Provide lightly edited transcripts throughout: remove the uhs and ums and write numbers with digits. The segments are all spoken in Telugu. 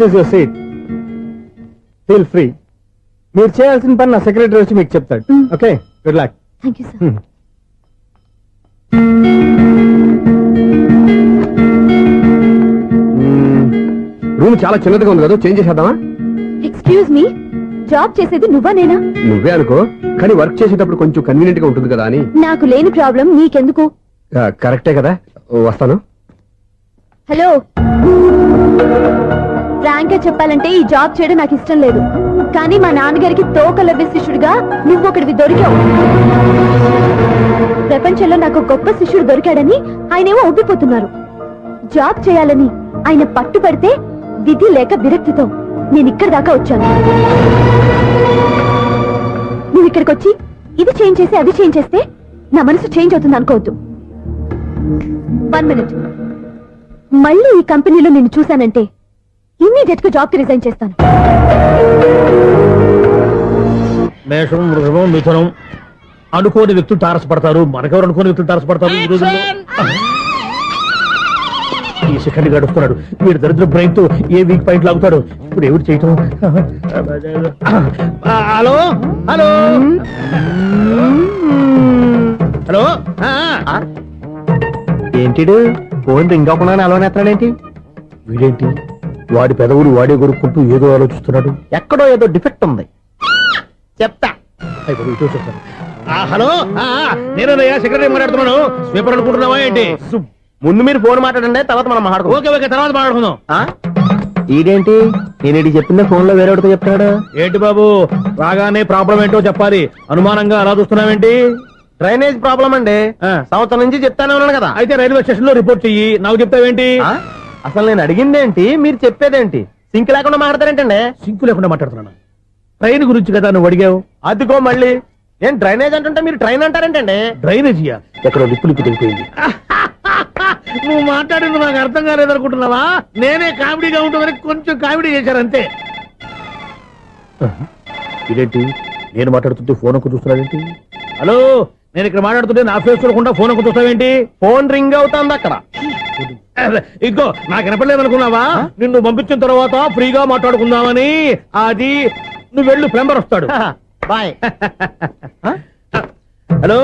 Is your seat. Feel free. మీరు చేయాల్సిన పని నా సెక్రటరీ వచ్చి మీకు చెప్తాడు. Okay, good luck. Thank you sir. Room చాలా చిన్నదిగా ఉంది కదా, చేంజ్ చేసేద్దామా? ఎక్స్క్యూజ్ మీ, జాబ్ చేసేది నువ్వా నేనా? నువ్వే అనుకో, కానీ వర్క్ చేసేటప్పుడు కొంచెం కన్వీనియంట్ గా ఉంటుంది కదా అని. నాకు లేని ప్రాబ్లం నీకెందుకు? కరెక్టే కదా, వస్తాను. హలో, ఫ్రాంక్ గా చెప్పాలంటే ఈ జాబ్ చేయడం నాకు ఇష్టం లేదు. కానీ మా నాన్నగారికి తోకలవ్వే శిష్యుడిగా నువ్వు ఒకటివి దొరికావు. ప్రపంచంలో నాకు గొప్ప శిష్యుడు దొరికాడని ఆయనేమో ఒప్పిపోతున్నారు. జాబ్ చేయాలని ఆయన పట్టుబడితే విధి లేక విరక్తితో నేను ఇక్కడి దాకా వచ్చాను. నువ్వు ఇక్కడికి వచ్చి ఇది చేంజ్ చేసి అది చేంజ్ చేస్తే నా మనసు చేంజ్ అవుతుంది అనుకోవద్దు. 1 minute. మళ్ళీ ఈ కంపెనీలో నిన్ను చూశానంటే ఇమ్మీడియట్ గా జాబ్ కి రిజైన్ చేస్తాను. మేషం, వృషభం, మిథునం అనుకోని వ్యక్తులు తారసపడతారు. మనకెవరు అనుకోని వ్యక్తులు తారసపడతారు ఈ రోజుల్లో? ఈ సెకండ్ గడుపుతున్నాడు. వీడు దరిద్ర బ్రెయిన్ తో ఏ వీక్ పాయింట్ లాగుతాడు. ఇప్పుడు ఎవరు చేయటం? Hello hello hello. ఏంటిడు ఫోన్ రింగ్ అవ్వకుండా అలవనేస్తాడేంటి? వీడేంటి వాడి పెదవులు వాడే కొరుక్కుంటూ ఏదో ఆలోచిస్తున్నాడు. ఎక్కడో ఏదో డిఫెక్ట్ ఉంది, చెప్తా. హలో, నేనయ్యా సెక్రటరీ మాట్లాడుతున్నాను. స్వీపర్ అనుకుంటున్నావా ఏంటి? ముందు మీరు ఫోన్ మాట్లాడండి, తర్వాత మనం మాట్లాడుకో. ఓకే ఓకే, తర్వాత మాట్లాడుకుందాం. ఇదేంటి నేను చెప్పిందే ఫోన్ లో వేరే చెప్తాడు? ఏంటి బాబు, రాగానే ప్రాబ్లం ఏంటో చెప్పాలి. అనుమానంగా అలా చూస్తున్నావేంటి? డ్రైనేజ్ ప్రాబ్లం అండి. సంవత్సరం నుంచి చెప్తానే ఉన్నాను కదా. అయితే రైల్వే స్టేషన్ లో రిపోర్ట్ చెయ్యి. నాకు చెప్తావేంటి? అసలు నేను అడిగిందేంటి, మీరు చెప్పేదేంటి? సింక్ లేకుండా మాట్లాడతారేంటండి? సింకు లేకుండా మాట్లాడుతున్నాను. ట్రైన్ గురించి కదా నువ్వు అడిగావు. అదిగో మళ్ళీ నేను డ్రైనేజ్ అంటుంటే మీరు ట్రైన్ అంటారేంటండి? డ్రైనేజీయా? ఎక్కడో లిప్పు తెగిపోయింది. నువ్వు మాట్లాడింది నాకు అర్థం కాలేదనుకుంటున్నావా? నేనే కామెడీగా ఉంటుందని కొంచెం కామెడీ చేశారంతే. ఇదేంటి నేను మాట్లాడుతుంటే ఫోన్ ఒక్క చూస్తున్నాడేంటి? హలో, నేను ఇక్కడ మాట్లాడుతుంటే నా ఫేస్ చూడకుండా ఫోన్ ఒక్క చూస్తావేంటి? ఫోన్ రింగ్ అవుతుంది అక్కడ. ఇదిగో నాకు వినపడలేదనుకున్నావా? నిన్ను పంపించిన తర్వాత ఫ్రీగా మాట్లాడుకుందామని. అది నువ్వు వెళ్ళు, ప్లంబర్ వస్తాడు. Bye. Hello,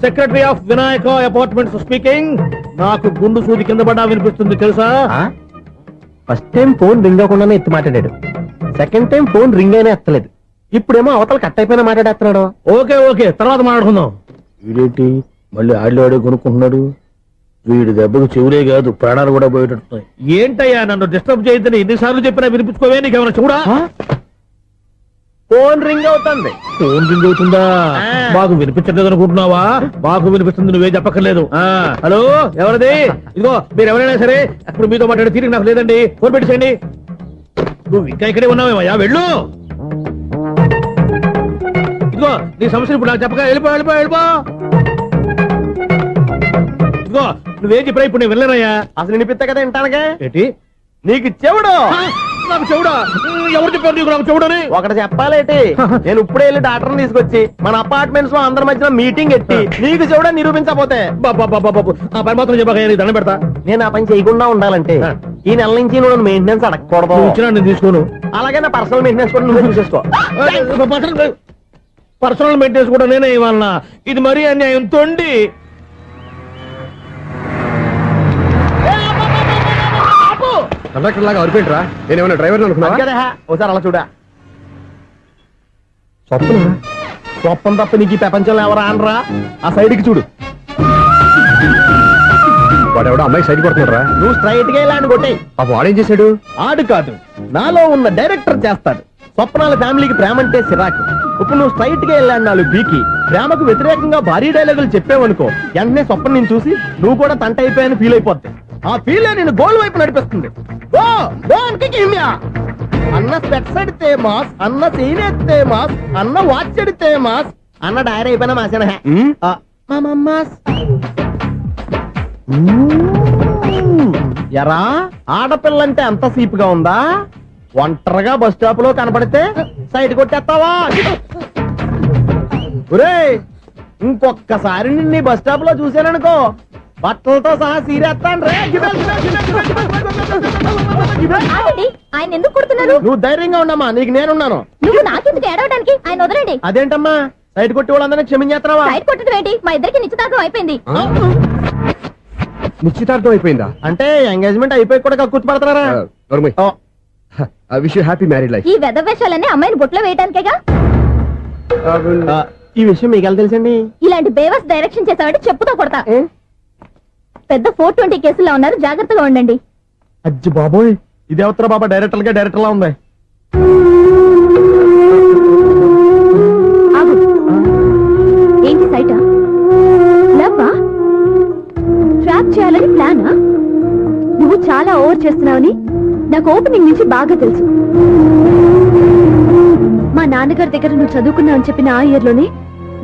secretary of Vinayaka apartments speaking. నాకు గుండు సూది కింద పడ్డా వినిపిస్తుంది తెలుసా? ఫస్ట్ టైం ఫోన్ రింగ్ అవ్వకుండానే ఎత్తి మాట్లాడాడు. సెకండ్ టైం ఫోన్ రింగ్ అయినా ఎత్తలేదు. ఇప్పుడేమో అవతల కట్ అయిపోయినా మాట్లాడేస్తున్నాడు. ఓకే ఓకే, తర్వాత మాట్లాడుకుందాం. వీడేంటి మళ్ళీ ఆడిలో కొనుక్కుంటున్నాడు? వీడి దెబ్బకు చెవులే కాదు ప్రాణాలు కూడా పోయేటట్టున్నాయి. ఏంటయ్యా నన్ను డిస్టర్బ్ చేయొద్దని ఎన్నిసార్లు చెప్పినా వినిపించుకోవే? నీకేమైనా చూడా? ఫోన్ రింగ్ అవుతుంది. ఫోన్ రింగ్ అవుతుందా? మాకు వినిపించట్లేదు అనుకుంటున్నావా? మాకు వినిపిస్తుంది, నువ్వే చెప్పక్కర్లేదు. హలో, ఎవరిది? ఇదిగో మీరు ఎవరైనా సరే ఇప్పుడు మీతో మాట్లాడే తీరిక నాకు లేదండి. ఫోన్ పెట్టేసేయండి. నువ్వు ఇంకా ఇక్కడే ఉన్నావేమయ్యా, వెళ్ళు. ఇదిగో నీ సమస్యలు ఇప్పుడు నాకు చెప్పక వెళ్ళిపో వెళ్ళిపో వెళ్ళిపో. ఇదిగో నువ్వేం చెప్పరా ఇప్పుడు నేను వెళ్ళానయ్యా. అసలు వినిపిస్తా కదా వింటానగా. ఏంటి నీకు చెవుడు? నాకు చెవుడా? ఎవరు చెప్పారు నీకు నాకు చెవుడని? ఒకటి చెప్పాలేటి, నేను ఇప్పుడే వెళ్ళి డాక్టర్ని తీసుకొచ్చి మన అపార్ట్మెంట్స్ లో అందరి మధ్యన మీటింగ్ ఎట్టి నీకు చెవుడా నిరూపించకపోతే ఆ పని మాత్రం చెప్పక దండం పెడతా. నేను ఆ పని చేయకుండా ఉండాలంటే ఈ నెల నుంచి నువ్వు మెయింటెనెన్స్ అడగకూడదు. ఇచ్చినా నేను తీసుకోను. అలాగే నా పర్సనల్ మెయింటెనెన్స్ కూడా నువ్వే చూసేసుకో. పర్సనల్ మెయింటెనెన్స్ కూడా నేనే ఇవ్వాలన్నా? ఇది మరీ అన్యాయం తొండి. కండక్టర్ లాగా అరిపోయింట్రా. నేనేమన్నా డ్రైవర్ అనుకున్నా? ఒకసారి అలా చూడా. స్వప్నం తప్ప నీకు ఈ ప్రపంచంలో ఎవరా అనరా? ఆ సైడ్కి చూడు. వాడెవడో అమ్మాయి సైడ్ కొడుతున్నారా? నువ్వు స్ట్రైట్ గా ఇలా కొట్టే. వాడేం చేశాడు? ఆడు కాదు, నాలో ఉన్న డైరెక్టర్ చేస్తాడు. స్వప్నాల ఫ్యామిలీకి ప్రేమ అంటే సిరాకు. ఇప్పుడు నువ్వు స్ట్రైట్ గా వెళ్ళాడు 4 బీకి ప్రేమకు వ్యతిరేకంగా భారీ డైలాగులు చెప్పావనుకో, వెంటనే స్వప్నం నేను చూసి నువ్వు కూడా తంట అయిపోయాని ఫీల్ అయిపోద్ది. ఆ ఫీల్ నేను గోల్ వైపు నడిపిస్తుంది. అన్న స్పెట్స్ అడితే మాస్, అన్న సీన్ ఎత్తే మాస్, అన్న వాచ్ అడితే మాస్, అన్న డైరీ అయిపోయినా మాసేనా ఎరా? ఆడపిల్లంటే అంత సీప్ గా ఉందా? ఒంటరిగా బస్ స్టాప్ లో కనపడితే సైడ్ కొట్టేస్తావా? ఒరేయ్, ఇంకొక్కసారి నిన్ను బస్ స్టాప్ లో చూసాననుకో బట్టలతో సహా సీరేస్తాను రే. ఆగండి, ఆయన ఎందుకు కొడుతున్నారు? నువ్వు ధైర్యంగా ఉండమ్మా, నీకు నేనున్నాను. నువ్వు నాకెందుకు ఏడవడానికి? ఆయన వదలండి. అదేంటమ్మా సైడ్ కొట్టి వాళ్ళందరినీ క్షమించేస్తున్నావా? సైడ్ కొట్టడం ఏంటి? మా ఇద్దరికి నిశ్చితార్థం అయిపోయింది. నిశ్చితార్థం అయిపోయిందా? అంటే ఎంగేజ్మెంట్ అయిపోయి కూడా కూర్చుపడుతున్నారా? Wish you happy married life. ఈ వెధవేషాలన్నీ అమ్మాయిని బుట్లో వేయడానికేగా. ఈ విషయం మీకు ఎలా తెలుసండి? ఇలాంటి బేవస్ డైరెక్షన్ చేసావంటే చెప్పుతో కొడతా. పెద్ద 420 కేసుల్లో ఉన్నారు, జాగ్రత్తగా ఉండండి. అజ్జి బాబోయ్, ఇదేవత్తరా బాబా డైరెక్టర్ గా డైరెక్టర్ లా ఉంది. ఆగు. ఏంటి సైటా? లవ్వా? ట్రాప్ చేయాలని ప్లానా? నువ్వు చాలా ఓవర్ చేస్తున్నావని నాకు ఓపెనింగ్ నుంచి బాగా తెలుసు. మా నాన్నగారి దగ్గర నువ్వు చదువుకున్నావు అని చెప్పిన ఆ ఇయర్ లోనే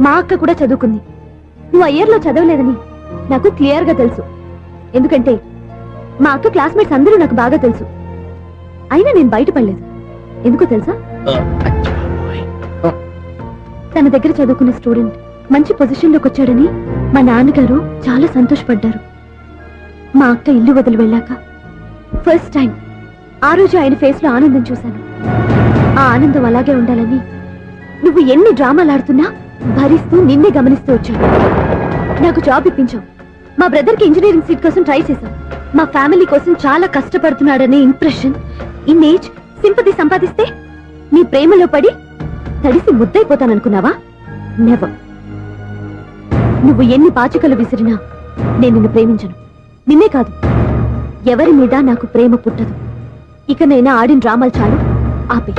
మా అక్క కూడా చదువుకుంది. నువ్వు ఆ ఇయర్ లో చదవలేదని నాకు క్లియర్ గా తెలుసు. ఎందుకంటే మా అక్క క్లాస్మేట్స్ అందరూ నాకు బాగా తెలుసు. అయినా నేను బయటపడలేదు. ఎందుకో తెలుసా? తన దగ్గర చదువుకున్న స్టూడెంట్ మంచి పొజిషన్ లోకి వచ్చాడని మా నాన్నగారు చాలా సంతోషపడ్డారు. మా అక్క ఇల్లు వదిలి వెళ్ళాక ఫస్ట్ టైం ఆ రోజు ఆయన ఫేస్ లో ఆనందం చూశాను. ఆ ఆనందం అలాగే ఉండాలని నువ్వు ఎన్ని డ్రామాలు ఆడుతున్నా భరిస్తూ నిన్నే గమనిస్తూ వచ్చాను. నాకు జాబ్ ఇప్పించావు. మా బ్రదర్ కి ఇంజనీరింగ్ సీట్ కోసం ట్రై చేశాం. మా ఫ్యామిలీ కోసం చాలా కష్టపడుతున్నాడనే ఇంప్రెషన్, ఇమేజ్, సింపతి సంపాదిస్తే నీ ప్రేమలో పడి తడిసి ముద్దైపోతాననుకున్నావా? నెవర్. నువ్వు ఎన్ని పాచికలు విసిరినా నేను నిన్ను ప్రేమించను. నిన్నే కాదు, ఎవరి మీద నాకు ప్రేమ పుట్టదు. ఇక నేను ఆడిన డ్రామాలు చాలు, ఆపే.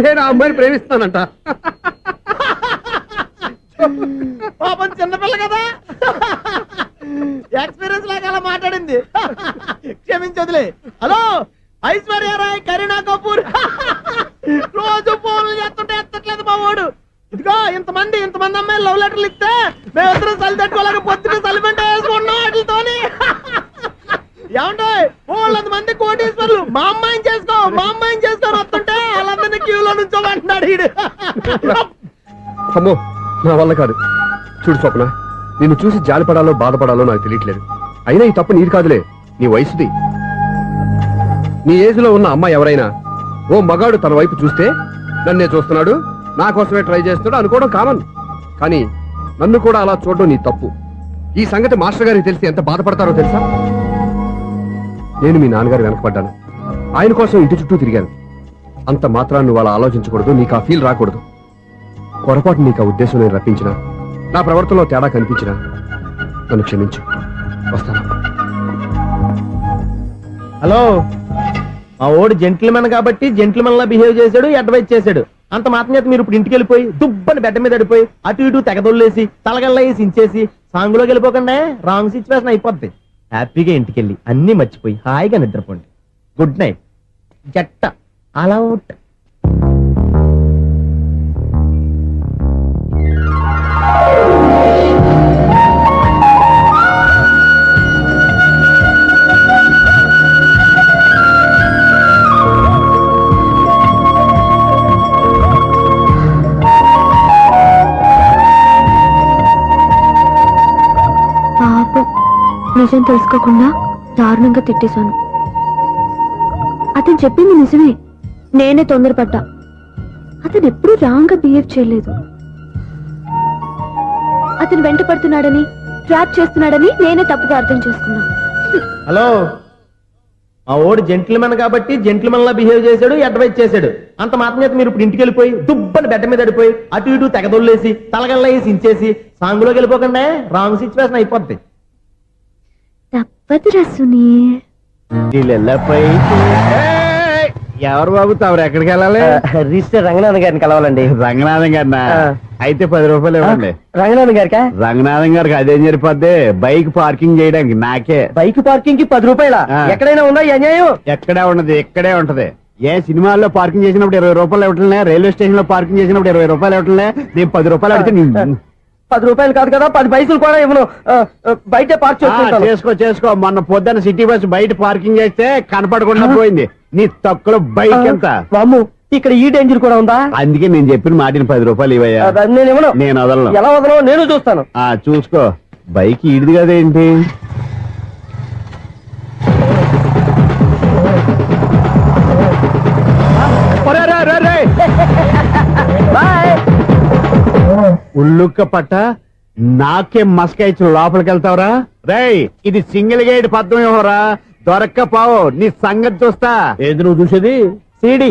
నేను ఆ అమ్మాయిని ప్రేమిస్తానంట. పాపం చిన్నపిల్ల కదా, ఎక్స్పీరియన్స్ లాగా అలా మాట్లాడింది. క్షమించదులే. హలో, ఐశ్వర్య రాయ్, కరీనా కపూర్ రోజు ఫోన్లు చేస్తుంటే ఎత్తట్లేదు మా వాడు. ఇదిగో ఇంతమంది అమ్మాయిలు లవ్ లెటర్లు ఇస్తే మేమిద్దరం చలి తట్టుకోలేక పొద్దున సలిమెంట్ వేసుకున్నాం వాటితోని. ఏమంటే వాళ్ళంతమంది కోటీశ్వర్లు మా అమ్మాయిని చేసుకొని వస్తుంటే వాళ్ళందరినీ క్యూలో నుంచోమంటున్నాడు వీడు. అమ్మో, నా వల్ల కాదు. చూడు స్వప్న, నిన్ను చూసి జాలిపడాలో బాధపడాలో నాకు తెలియట్లేదు. అయినా ఈ తప్పు నీది కాదులే, నీ వయసుది. నీ ఏజ్ లో ఉన్న అమ్మాయి ఎవరైనా ఓ మగాడు తన వైపు చూస్తే నన్నే చూస్తున్నాడు, నా కోసమే ట్రై చేస్తున్నాడు అనుకోవడం కామన్. కానీ నన్ను కూడా అలా చూడడం నీ తప్పు. ఈ సంగతి మాస్టర్ గారికి తెలిసి ఎంత బాధపడతారో తెలుసా? నేను మీ నాన్నగారు వెనకపడ్డాను, ఆయన కోసం ఇంటి చుట్టూ తిరిగాను. అంత మాత్రాన్ని నువ్వు అలా ఆలోచించకూడదు, నీకు ఆ ఫీల్ రాకూడదు. పొరపాటు నీకు ఆ ఉద్దేశం నేను రప్పించిన, నా ప్రవర్తనలో తేడా కనిపించినా నన్ను క్షమించు. వస్తాను. హలో, మా ఓడి జెంటిల్మెన్ కాబట్టి జెంటిల్మెన్ లా బిహేవ్ చేశాడు, అడ్వైజ్ చేశాడు. అంత మాత్రం చేత మీరు ఇప్పుడు ఇంటికి వెళ్ళిపోయి దుబ్బని బెడ్ మీద పడిపోయి అటు ఇటు తెగదొల్లేసి తలగల్లా వేసి ఇంచేసి సాంగులోకి వెళ్ళిపోకుండా రాంగ్ సిచ్యువేషన్ అయిపోద్ది. హ్యాపీగా ఇంటికి వెళ్ళి అన్ని మర్చిపోయి హాయిగా నిద్రపోండి. Good night. జట్ట అలా అవుట్. నిజం తెలుసుకోకుండా దారుణంగా తిట్టేశాను. అతను చెప్పింది నిజమే, నేనే తొందరపడ్డా. అతను ఎప్పుడూ రాంగ్ గా బిహేవ్ చేయలేదు. అతను వెంట పడుతున్నాడని, ట్రాప్ చేస్తున్నాడని నేనే తప్పుగా అర్థం చేసుకున్నా. హలో, మా ఓడి జెంటిల్మెన్ కాబట్టి జెంటిల్మెన్ లా బిహేవ్ చేశాడు, అడ్వైజ్ చేశాడు. అంత మాత్రం చేత మీరు ఇప్పుడు ఇంటికి వెళ్ళిపోయి దుబ్బని బెడ్ మీద పడిపోయి అటు ఇటు తెగదొల్లేసి తలగల్లా వేసి ఇంచేసి సాంగులోకి వెళ్ళిపోకుండా రాంగ్ సిచ్యువేషన్ అయిపోద్ది. తప్పదురా సునీ. ఎవరు బాబు తమరు ఎక్కడికి వెళ్ళాలి? రిజిస్టర్ రంగనాథ్ గారిని కలవాలండి. రంగనాథం గారినా? అయితే 10 రూపాయలు ఇవ్వండి. రంగనాథ్ గారికా? రంగనాథం గారికి అదేం సరిపోద్ది, బైక్ పార్కింగ్ చేయడానికి. నాకే బైక్ పార్కింగ్ కి 10 రూపాయల? ఎక్కడైనా ఉందా ఈ అన్యాయం? ఎక్కడే ఉండదు, ఇక్కడే ఉంటది. ఏ సినిమాల్లో పార్కింగ్ చేసినప్పుడు 20 రూపాయలు ఇవ్వట్లే, రైల్వే స్టేషన్ లో పార్కింగ్ చేసినప్పుడు 20 రూపాయలు ఇవ్వట్లే. నేను 10 రూపాయలు అడిగితే రూపాయలు కాదు కదా 10 పైసలు కూడా ఇవ్వను బయట పార్క్ చేసుకో మొన్న పొద్దున్న సిటీ బస్ బయట పార్కింగ్ చేస్తే కనపడకుండా పోయింది. నీ తక్కువ బైక్ ఎంత? మాము ఇక్కడ ఈ డేంజర్ కూడా ఉందా? అందుకే నేను చెప్పిన మాటిని 10 రూపాయలు ఇవ్వయా. నేను ఇవ్వను. నేను వదలను. ఎలా వదలను నేను చూస్తాను. చూసుకో. బైక్ ఈడిది కదేంటి? ఉల్లుక్క పట్ట నాకే మస్కాయిచ్చు లోపలికి వెళ్తావురా? రేయ్, ఇది సింగిల్ గేట్ పద్మం ఇవ్వరా, దొరక్కపోవు నీ సంగతి చూస్తా. ఏది నువ్వు చూసేది? సీడీ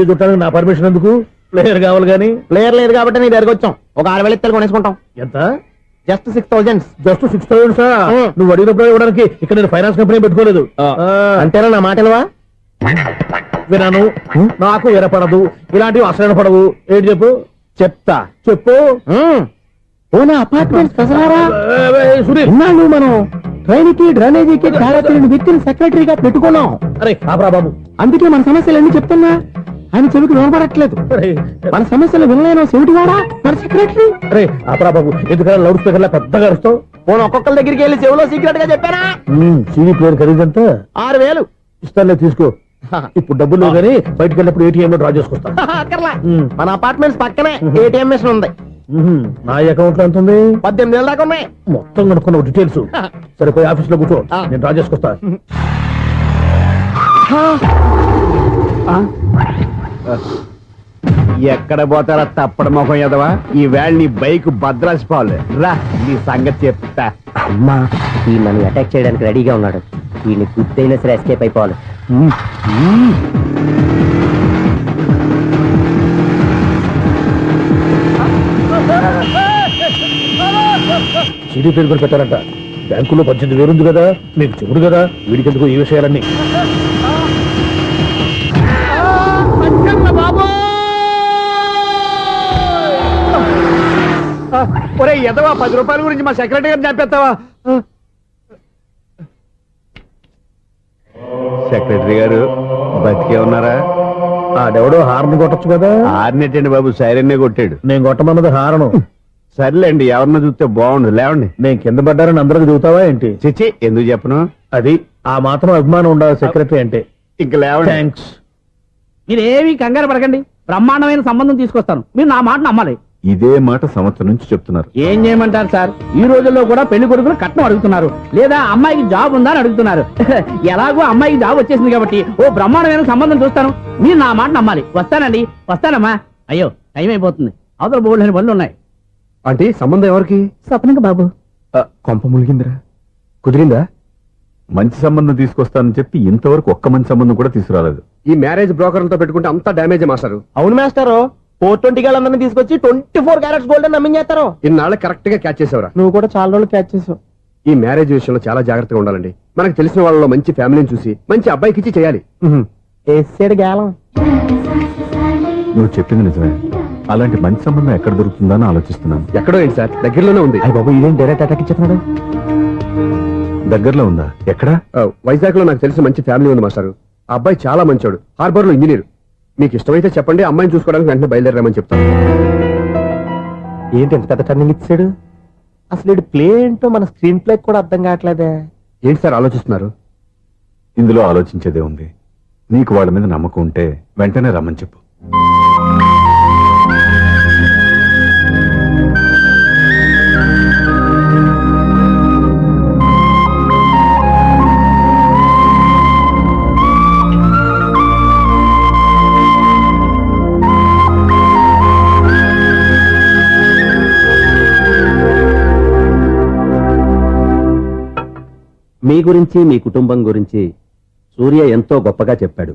చుట్టానికి నా పర్మిషన్ ఎందుకు? ప్లేయర్ కావాలి గానీ. ప్లేయర్ లేదు కాబట్టి నీ దగ్గరకు వచ్చాం. ఒక 6,000 ఇత్తలు కొనేసుకుంటాం. ఎంత? జస్ట్ 6,000. Just 6,000 sir? నువ్వు అడిగినప్పుడు ఇవ్వడానికి ఇక్కడ నేను ఫైనాన్స్ కంపెనీ పెట్టుకోలేదు. అంతేనా నా మాటలవా? వినాను, నాకు వినపడదు, ఇలాంటివి అసలు వినపడవు. ఏంటి చెప్పు? చెప్తా. చెప్పు. అపార్ట్మెంట్ సునీల్, మనం ట్రైన్కి డ్రైనేజీకి వ్యక్తిని సెక్రటరీగా పెట్టుకున్నాం. అరే ఆపరా బాబు, అందుకే మన సమస్యలన్నీ చెప్తున్నా. ఆయన చెవికి వినపడట్లేదు. మన సమస్యలు వినలేను చెవిటివాడా మన సెక్రటరీ? అరే ఆపరా బాబు, ఎందుకన్నా లౌడ్ స్పీకర్ లా పెద్దగా అరుస్తావు? పోను ఒక్కొక్కరి దగ్గరికి వెళ్ళి చెవిలో సీక్రెట్ గా చెప్పానా? CD player ఖరీదంతా 6,000. ఇస్తానులే, తీసుకో. ఇప్పుడు డబ్బులు లేవు కానీ బయటకు వెళ్ళినప్పుడు ఏటీఎం లో డ్రా చేసుకొస్తా. మన అపార్ట్మెంట్స్ పక్కనే ఏటీఎం మిషన్ ఉంది. నా అకౌంట్ లో ఎంత ఉంది? 18,000 దాకా ఉన్నాయి. మొత్తం కనుక్కున్న డీటెయిల్స్. సరిపోయి ఆఫీస్ లో కూర్చో, నేను డ్రా చేసుకొస్తా. ఎక్కడ పోతారా తప్పడ మొహం ఎదవా? ఈ వేళ నీ బైక్ భద్రాసిపోవాలి. రా, నీ సంగతి చెప్తా. అమ్మా, ఈ నన్ను అటాక్ చేయడానికి రెడీగా ఉన్నాడు. ఈయన గుర్తైనా సరే ఎస్కేప్ అయిపోవాలి. సిడీ పేరు కూడా పెట్టారంట. బ్యాంకులో 18,000 ఉంది కదా, నీకు చెబుడు కదా, వీడికి ఎందుకు ఈ విషయాలన్నీ? ఒరే ఎదవా, 10 రూపాయల గురించి మా సెక్రటరీ గారిని చంపేస్తావా? సెక్రటరీ గారు బతికే ఉన్నారా? ఆడెవడో హార్న్ కొట్టచ్చు కదా. హార్న్ ఏంటండి బాబు, సైరన్నే కొట్టాడు. నేను కొట్టమన్నది హారను. సర్లేండి, ఎవరన్నా చూస్తే బాగుండు. లేవండి. నేను కింద పడ్డారని అందరికి చూతావా ఏంటి? చిచ్చి, ఎందుకు చెప్పను? అది ఆ మాత్రం అభిమానం ఉండాలి సెక్రటరీ అంటే. ఇంక లేవండి. థ్యాంక్స్. మీరేమీ కంగారు పడకండి, బ్రహ్మాండమైన సంబంధం తీసుకొస్తాను. మీరు నా మాట నమ్మాలి. ఇదే మాట సంవత్సరం నుంచి చెప్తున్నారు. ఏం చేయమంటారు సార్? ఈ రోజుల్లో కూడా పెళ్లి కొడుకులు కట్నం అడుగుతున్నారు, లేదా అమ్మాయికి జాబ్ ఉందా అని అడుగుతున్నారు. ఎలాగో అమ్మాయికి జాబ్ వచ్చేసింది కాబట్టి ఓ బ్రహ్మాండమైన సంబంధం చూస్తాను. మీరు నా మాట నమ్మాలి. వస్తానండి, వస్తానమ్మా. అయ్యో, టైం అయిపోతుంది. అవతల బోల్డని పనులు ఉన్నాయి. అంటే సంబంధం ఎవరికి? స్వప్నకు బాబు. కొంప ములిగిందిరా. కుదిరిందా? మంచి సంబంధం తీసుకొస్తానని చెప్పి ఇంతవరకు ఒక్క మంచి సంబంధం కూడా తీసుకురాలేదు. ఈ మ్యారేజ్ బ్రోకర్లతో పెట్టుకుంటే అంతా డ్యామేజ్ మాస్టారు. అవును మాస్టారు, 420 గాళ్ళందరినీ తీసుకొచ్చి 24 క్యారెట్స్ గోల్డ్ అని నమ్మించేస్తారు. ఇన్నాళ్ళ కరెక్ట్ గా క్యాచ్ చేసావురా. నువ్వు కూడా చాలా రోజులు క్యాచ్ చేసావు. ఈ మ్యారేజ్ విషయంలో చాలా జాగ్రత్తగా ఉండాలండి. మనకు తెలిసిన వాళ్ళలో మంచి ఫ్యామిలీని చూసి మంచి అబ్బాయికి ఇచ్చి చేయాలి. వేసాడు గాలం. నువ్వు చెప్పింది నిజమే. అలాంటి మంచి సంబంధం ఎక్కడ దొరుకుతుందని ఆలోచిస్తున్నాను. ఎక్కడో ఏంటి సార్, దగ్గరలోనే ఉంది. అయ్య బాబు, ఇదేం డైరెక్ట్ అటాక్ ఇచ్చేస్తున్నాడు? దగ్గరలో ఉందా? ఎక్కడ? వైజాగ్ లో నాకు తెలిసిన మంచి ఫ్యామిలీ ఉంది మాస్టారు. ఆ అబ్బాయి చాలా మంచోడు, హార్బర్ లో ఇంజనీర్. మీకు ఇష్టమైతే చెప్పండి, అమ్మాయిని చూసుకోవడానికి వెంటనే బయలుదేరామని చెప్తాను. ఏంటి ఎంత పెద్ద టర్నింగ్ ఇచ్చాడు? అసలు ఇటు ప్లే ఏంటో మన స్క్రీన్ ప్లే కూడా అర్థం కావట్లేదే. ఏంటి సార్ ఆలోచిస్తున్నారు? ఇందులో ఆలోచించేదే ఉంది. నీకు వాళ్ళ మీద నమ్మకం ఉంటే వెంటనే రమ్మని చెప్పు. మీ గురించి, మీ కుటుంబం గురించి సూర్య ఎంతో గొప్పగా చెప్పాడు.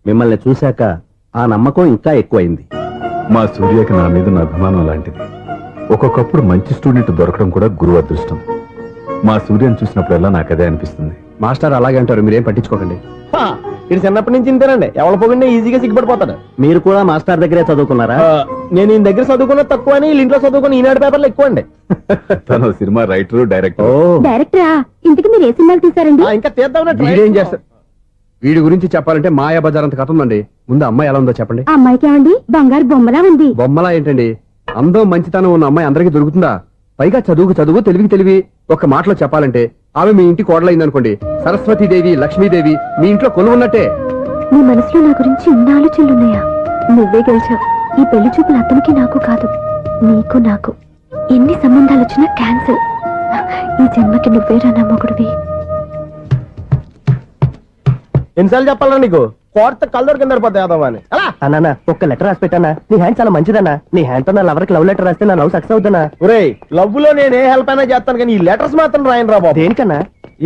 మిమ్మల్ని చూశాక ఆ నమ్మకం ఇంకా ఎక్కువైంది. మా సూర్యకి నా మీద నా అభిమానం లాంటిది. ఒక్కొక్కప్పుడు మంచి స్టూడెంట్ దొరకడం కూడా గురువు అదృష్టం. మా సూర్యని చూసినప్పుడల్లా నాకు అదే అనిపిస్తుంది. మాస్టర్ అలాగే అంటారు, మీరేం పట్టించుకోకండి. ఇది చిన్నప్పటి నుంచి ఇంతేనండి, ఎవరి పోకుండా ఈజీగా సిగ్గుపడిపోతాడు. మీరు కూడా మాస్టర్ దగ్గరే చదువుకున్నారా? నేను ఈయన దగ్గర చదువుకున్న తక్కువ అని ఇంట్లో చదువుకున్న ఈనాడు పేపర్లు ఎక్కువ అండి. తను సినిమా రైటర్, డైరెక్టర్. డైరెక్టరా? ఇంతకు మీరు ఏ సినిమాలు తీసారండి? ఇంకా తీద్దాం. వీడేం చేస్తారు? వీడి గురించి చెప్పాలంటే మాయా బజార్ అంత కథ ఉందండి. ముందు అమ్మాయి ఎలా ఉందో చెప్పండి. అమ్మాయికి ఏమండి బంగారు బొమ్మలా ఉంది. బొమ్మలా ఏంటండి? అందం మంచితనం ఉన్న అమ్మాయి అందరికీ దొరుకుతుందా? పైగా చదువుకు చదువు తెలివికి తెలివి. ఒక్క మాటలో చెప్పాలంటే ఆమె మీ ఇంటి కోడలైందనుకోండి, సరస్వతీదేవి లక్ష్మీదేవి మీ ఇంట్లో కొలువున్నట్టే. నీ మనసులో నా గురించి ఇన్ని ఆలోచనలున్నాయా? నువ్వే గెలిచావు. ఈ పెళ్లి చూపులు అతనికి నాకు కాదు, నీకు నాకు. ఎన్ని సంబంధాలు వచ్చినా క్యాన్సిల్. ఈ జన్మకి నువ్వేరా నా మొగుడివి. ఎన్నిసార్లు చెప్పాలా నీకు? కోర్త కలర్ కింద పడిపోతాయి యాదవ్ అని. అలా అన్నా ఒక్క లెటర్ రాసి పెట్టానా? నీ హ్యాండ్ చాలా మంచిదన్నా. నీ హ్యాండ్ తో నా లవర్కి లవ్ లెటర్ రాస్తే నా లవ్ సక్సెస్ అవుతానా? ఒరేయ్, లవ్ లో నేను ఏ హెల్ప్ అయినా చేస్తాను కానీ ఈ లెటర్స్ మాత్రం రాయను రా బాబు. దేనికన్నా?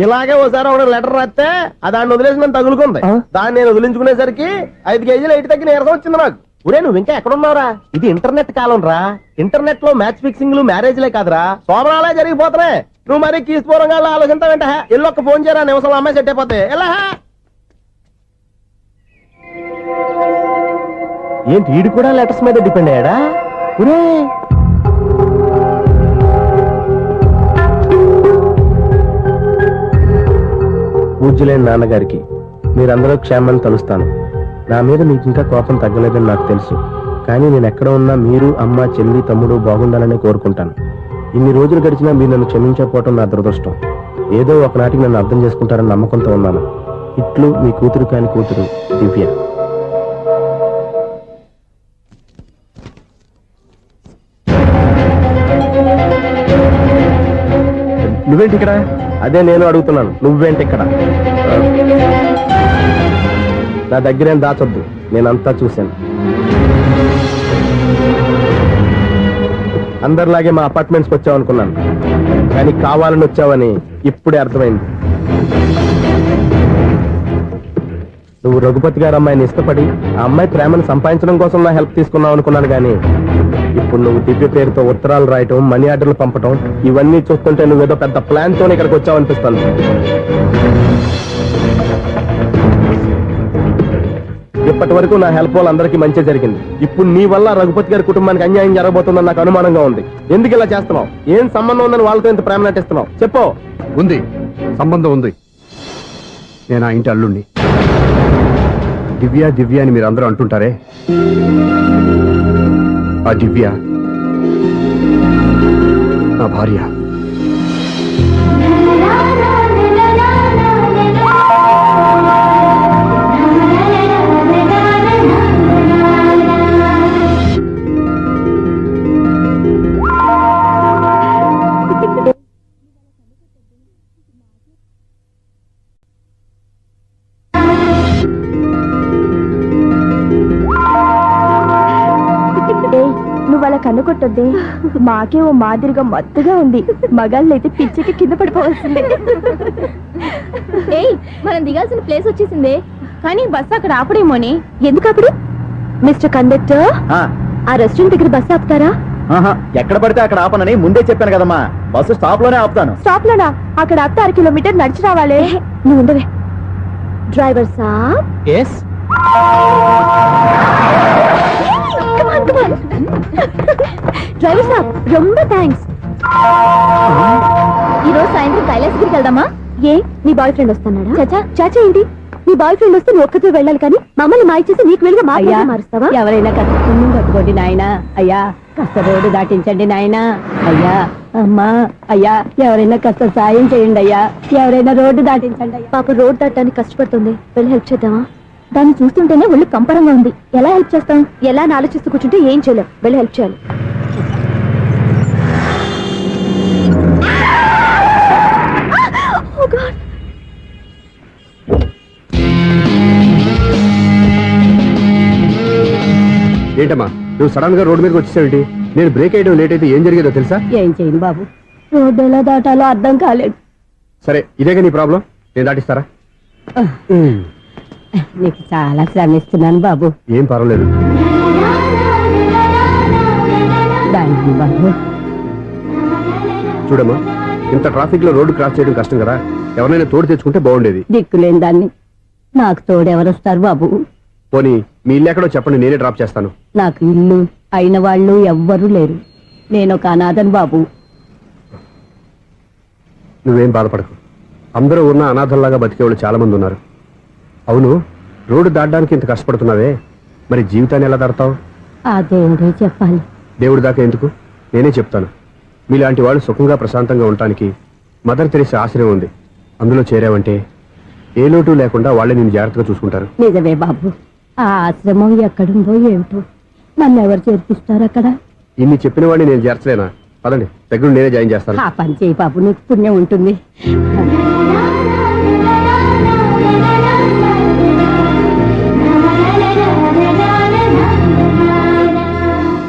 ఇలాగే ఒకసారి ఒక లెటర్ రాస్తే దాన్ని వదిలేసి నన్ను తగులుకుంది. ఆ? దాన్ని నేను వదిలించుకునేసరికి 5 కేజీలు ఎయిట్ తగ్గి నీరసం వచ్చింది నాకు. ఒరే, నువ్వు ఇంకా ఎక్కడున్నావురా? ఇది ఇంటర్నెట్ కాలం రా. ఇంటర్నెట్ లో మ్యాచ్ ఫిక్సింగ్లు మ్యారేజ్లే కాదురా, సోమరాలే జరిగిపోతున్నాయి. నువ్వు మరి కీస్పూరంగా ఆలోచించావంటే ఎల్లు ఒక్క ఫోన్ చేయరా, నిమిషంలో అమ్మాయి సెట్ అయిపోతే. ఎలా ఏంటి ఈడు కూడా లెటర్స్ మీద డిపెండ్ అయ్యాడా? ఒరే, పూజ్యులైన నాన్నగారికి మీరందరూ క్షేమాన్ని తలుస్తాను. నా మీద మీకు ఇంకా కోపం తగ్గలేదని నాకు తెలుసు. కానీ నేను ఎక్కడ ఉన్నా మీరు, అమ్మ, చెల్లి, తమ్ముడు బాగుండాలని కోరుకుంటాను. ఇన్ని రోజులు గడిచినా మీరు నన్ను క్షమించకపోవటం నా దురదృష్టం. ఏదో ఒకనాటికి నన్ను అర్థం చేసుకుంటారని నమ్మకంతో ఉన్నాను. ఇట్లు మీ కూతురు కాని కూతురు దివ్య. నువ్వేంటి ఇక్కడ? అదే నేను అడుగుతున్నాను, నువ్వేంటి ఇక్కడ? నా దగ్గరేం దాచొద్దు, నేనంతా చూశాను. అందరిలాగే మా అపార్ట్మెంట్స్కి వచ్చావు అనుకున్నాను, కానీ కావాలని వచ్చావని ఇప్పుడే అర్థమైంది. నువ్వు రఘుపతి గారు అమ్మాయిని ఇష్టపడి ఆ అమ్మాయి ప్రేమను సంపాదించడం కోసం నా హెల్ప్ తీసుకున్నావు అనుకున్నాను, కానీ ఇప్పుడు నువ్వు దివ్య పేరుతో ఉత్తరాలు రాయటం, మనీ ఆర్డర్లు పంపటం, ఇవన్నీ చూస్తుంటే నువ్వేదో పెద్ద ప్లాన్ తో ఇక్కడికి వచ్చావు అనిపిస్తుంది. ఇప్పటి వరకు నా హెల్ప్ వాళ్ళందరికీ మంచి జరిగింది. ఇప్పుడు నీ వల్ల రఘుపతి గారి కుటుంబానికి అన్యాయం జరగబోతుందని నాకు అనుమానంగా ఉంది. ఎందుకు ఇలా చేస్తున్నావు? ఏం సంబంధం ఉందని వాళ్ళతో ఇంత ప్రేమ నటిస్తున్నావు? చెప్పు. ఉంది, సంబంధం ఉంది. నేను ఆ ఇంటి అల్లుణ్ణి. దివ్య దివ్య అని మీరు అందరూ అంటుంటారే, ఆ దివ్య నా భార్య. నువ్వు అలా కన్ను కొట్టొద్దే, మాకే ఓ మాదిరిగా మత్తుగా ఉంది. మగాళ్ళైతే పిచ్చికి కింద పడిపోవాల్సిందే. ఏయ్, మనం దిగాల్సిన ప్లేస్ వచ్చేసిందే, కానీ బస్సు అక్కడ ఆపడేమోని. ఎందుకు ఆపడు? మిస్టర్ కండక్టర్, ఆ రెస్టారెంట్ దగ్గర బస్సు ఆపుతారా? ఎక్కడ పడితే అక్కడ ఆపనని ముందే చెప్పాను కదమ్మా. బస్సు స్టాప్ లోనే ఆపుతాను. స్టాప్ లోనా? అక్కడ ఆపితే 1 కిలోమీటర్ నడిచి రావాలి. నువ్వు ఉండవే. డ్రైవర్ సాబ్. ఎస్. డ్రైవర్ సాబ్, రొంబ థ్యాంక్స్. ఈరోజు సాయంత్రం కైలాసగిరికి వెళ్దామా? ఏ, నీ బాయ్ ఫ్రెండ్ వస్తున్నాడా? చాచా చాచా ఏంటి? నీ బాయ్ ఫ్రెండ్ వస్తే నువ్వు ఒక్కతో వెళ్ళాలి, కానీ మమ్మల్ని మాయ చేసి నీకు వెళ్ళి మారుస్తావా? ఎవరైనా కష్టం కట్టుకోండి నాయనా. అయ్యా, కాస్త రోడ్డు దాటించండి నాయనా. అయ్యా, అమ్మా, అయ్యా, ఎవరైనా కాస్త సాయం చేయండి అయ్యా. ఎవరైనా రోడ్డు దాటించండి అయ్యా. పాప రోడ్ దాటడానికి కష్టపడుతుంది, వెళ్ళి హెల్ప్ చేద్దామా? దాన్ని చూస్తుంటేనే ఒళ్ళు కంపరంగా ఉంది. ఎలా హెల్ప్ చేస్తాం? ఎలా అని ఆలోచిస్తూ కూర్చుంటే ఏం చేయలేం. వెళ్ళి హెల్ప్ చేయాలి. ఏంటమ్మా నువ్వు సడన్ గా రోడ్డు మీదకి వచ్చేసావేంటి? నేను బ్రేక్ అయ్యడం లేట్ అయితే ఏం జరిగేదో తెలుసా? ఏం చేయను బాబు, రోడ్డు ఎలా దాటాలో అర్థం కాలేదు. సరే, ఇదేగా నీ ప్రాబ్లం, నేను దాటిస్తారా? నీకు చాలా శ్రమిస్తున్నాను బాబు. ఏం పర్వాలేదు. దానికి బాబు, చూడమ్మా, ఇంత ట్రాఫిక్ లో రోడ్డు క్రాస్ చేయడం కష్టం కదా, ఎవరైనా తోడు తెచ్చుకుంటే బాగుండేది. దిక్కులేని దాన్ని నాకు తోడెవరొస్తారు బాబు? పోనీ మీ ఇల్లు ఎక్కడో చెప్పండి, నేనే డ్రాప్ చేస్తాను. నాకు ఇల్లు అయిన వాళ్ళు ఎవ్వరూ లేరు. నేను ఒక అనాథను బాబు. నువ్వేం బాధపడకు, అందరూ ఉన్న అనాథల్లాగా బతికేవాళ్ళు చాలా మంది ఉన్నారు. అవును, రోడ్డు దాటడానికి ఇంత కష్టపడుతున్నావే, మరి జీవితాన్ని ఎలా దాడతావు? ఆ దేవుడే చెప్పాలి. దేవుడి దాకా ఎందుకు, నేనే చెప్తాను. మీలాంటి వాళ్ళు సుఖంగా ప్రశాంతంగా ఉండటానికి మదర్ తెరిసే ఆశ్రయం ఉంది. అందులో చేరావంటే ఏ లోటు లేకుండా వాళ్ళే నేను జాగ్రత్తగా చూసుకుంటారు. నిజమే బాబు, ఆ ఆశ్రమం ఎక్కడుందో ఏమిటో, నన్ను ఎవరు చేర్పిస్తారు అక్కడ? ఇన్ని చెప్పిన వాడిని నేను చేర్చలేనా? పదండి, దగ్గర నేనే జాయిన్ చేస్తాను. ఆ పని చేయి బాబు, నీకు పుణ్యం ఉంటుంది.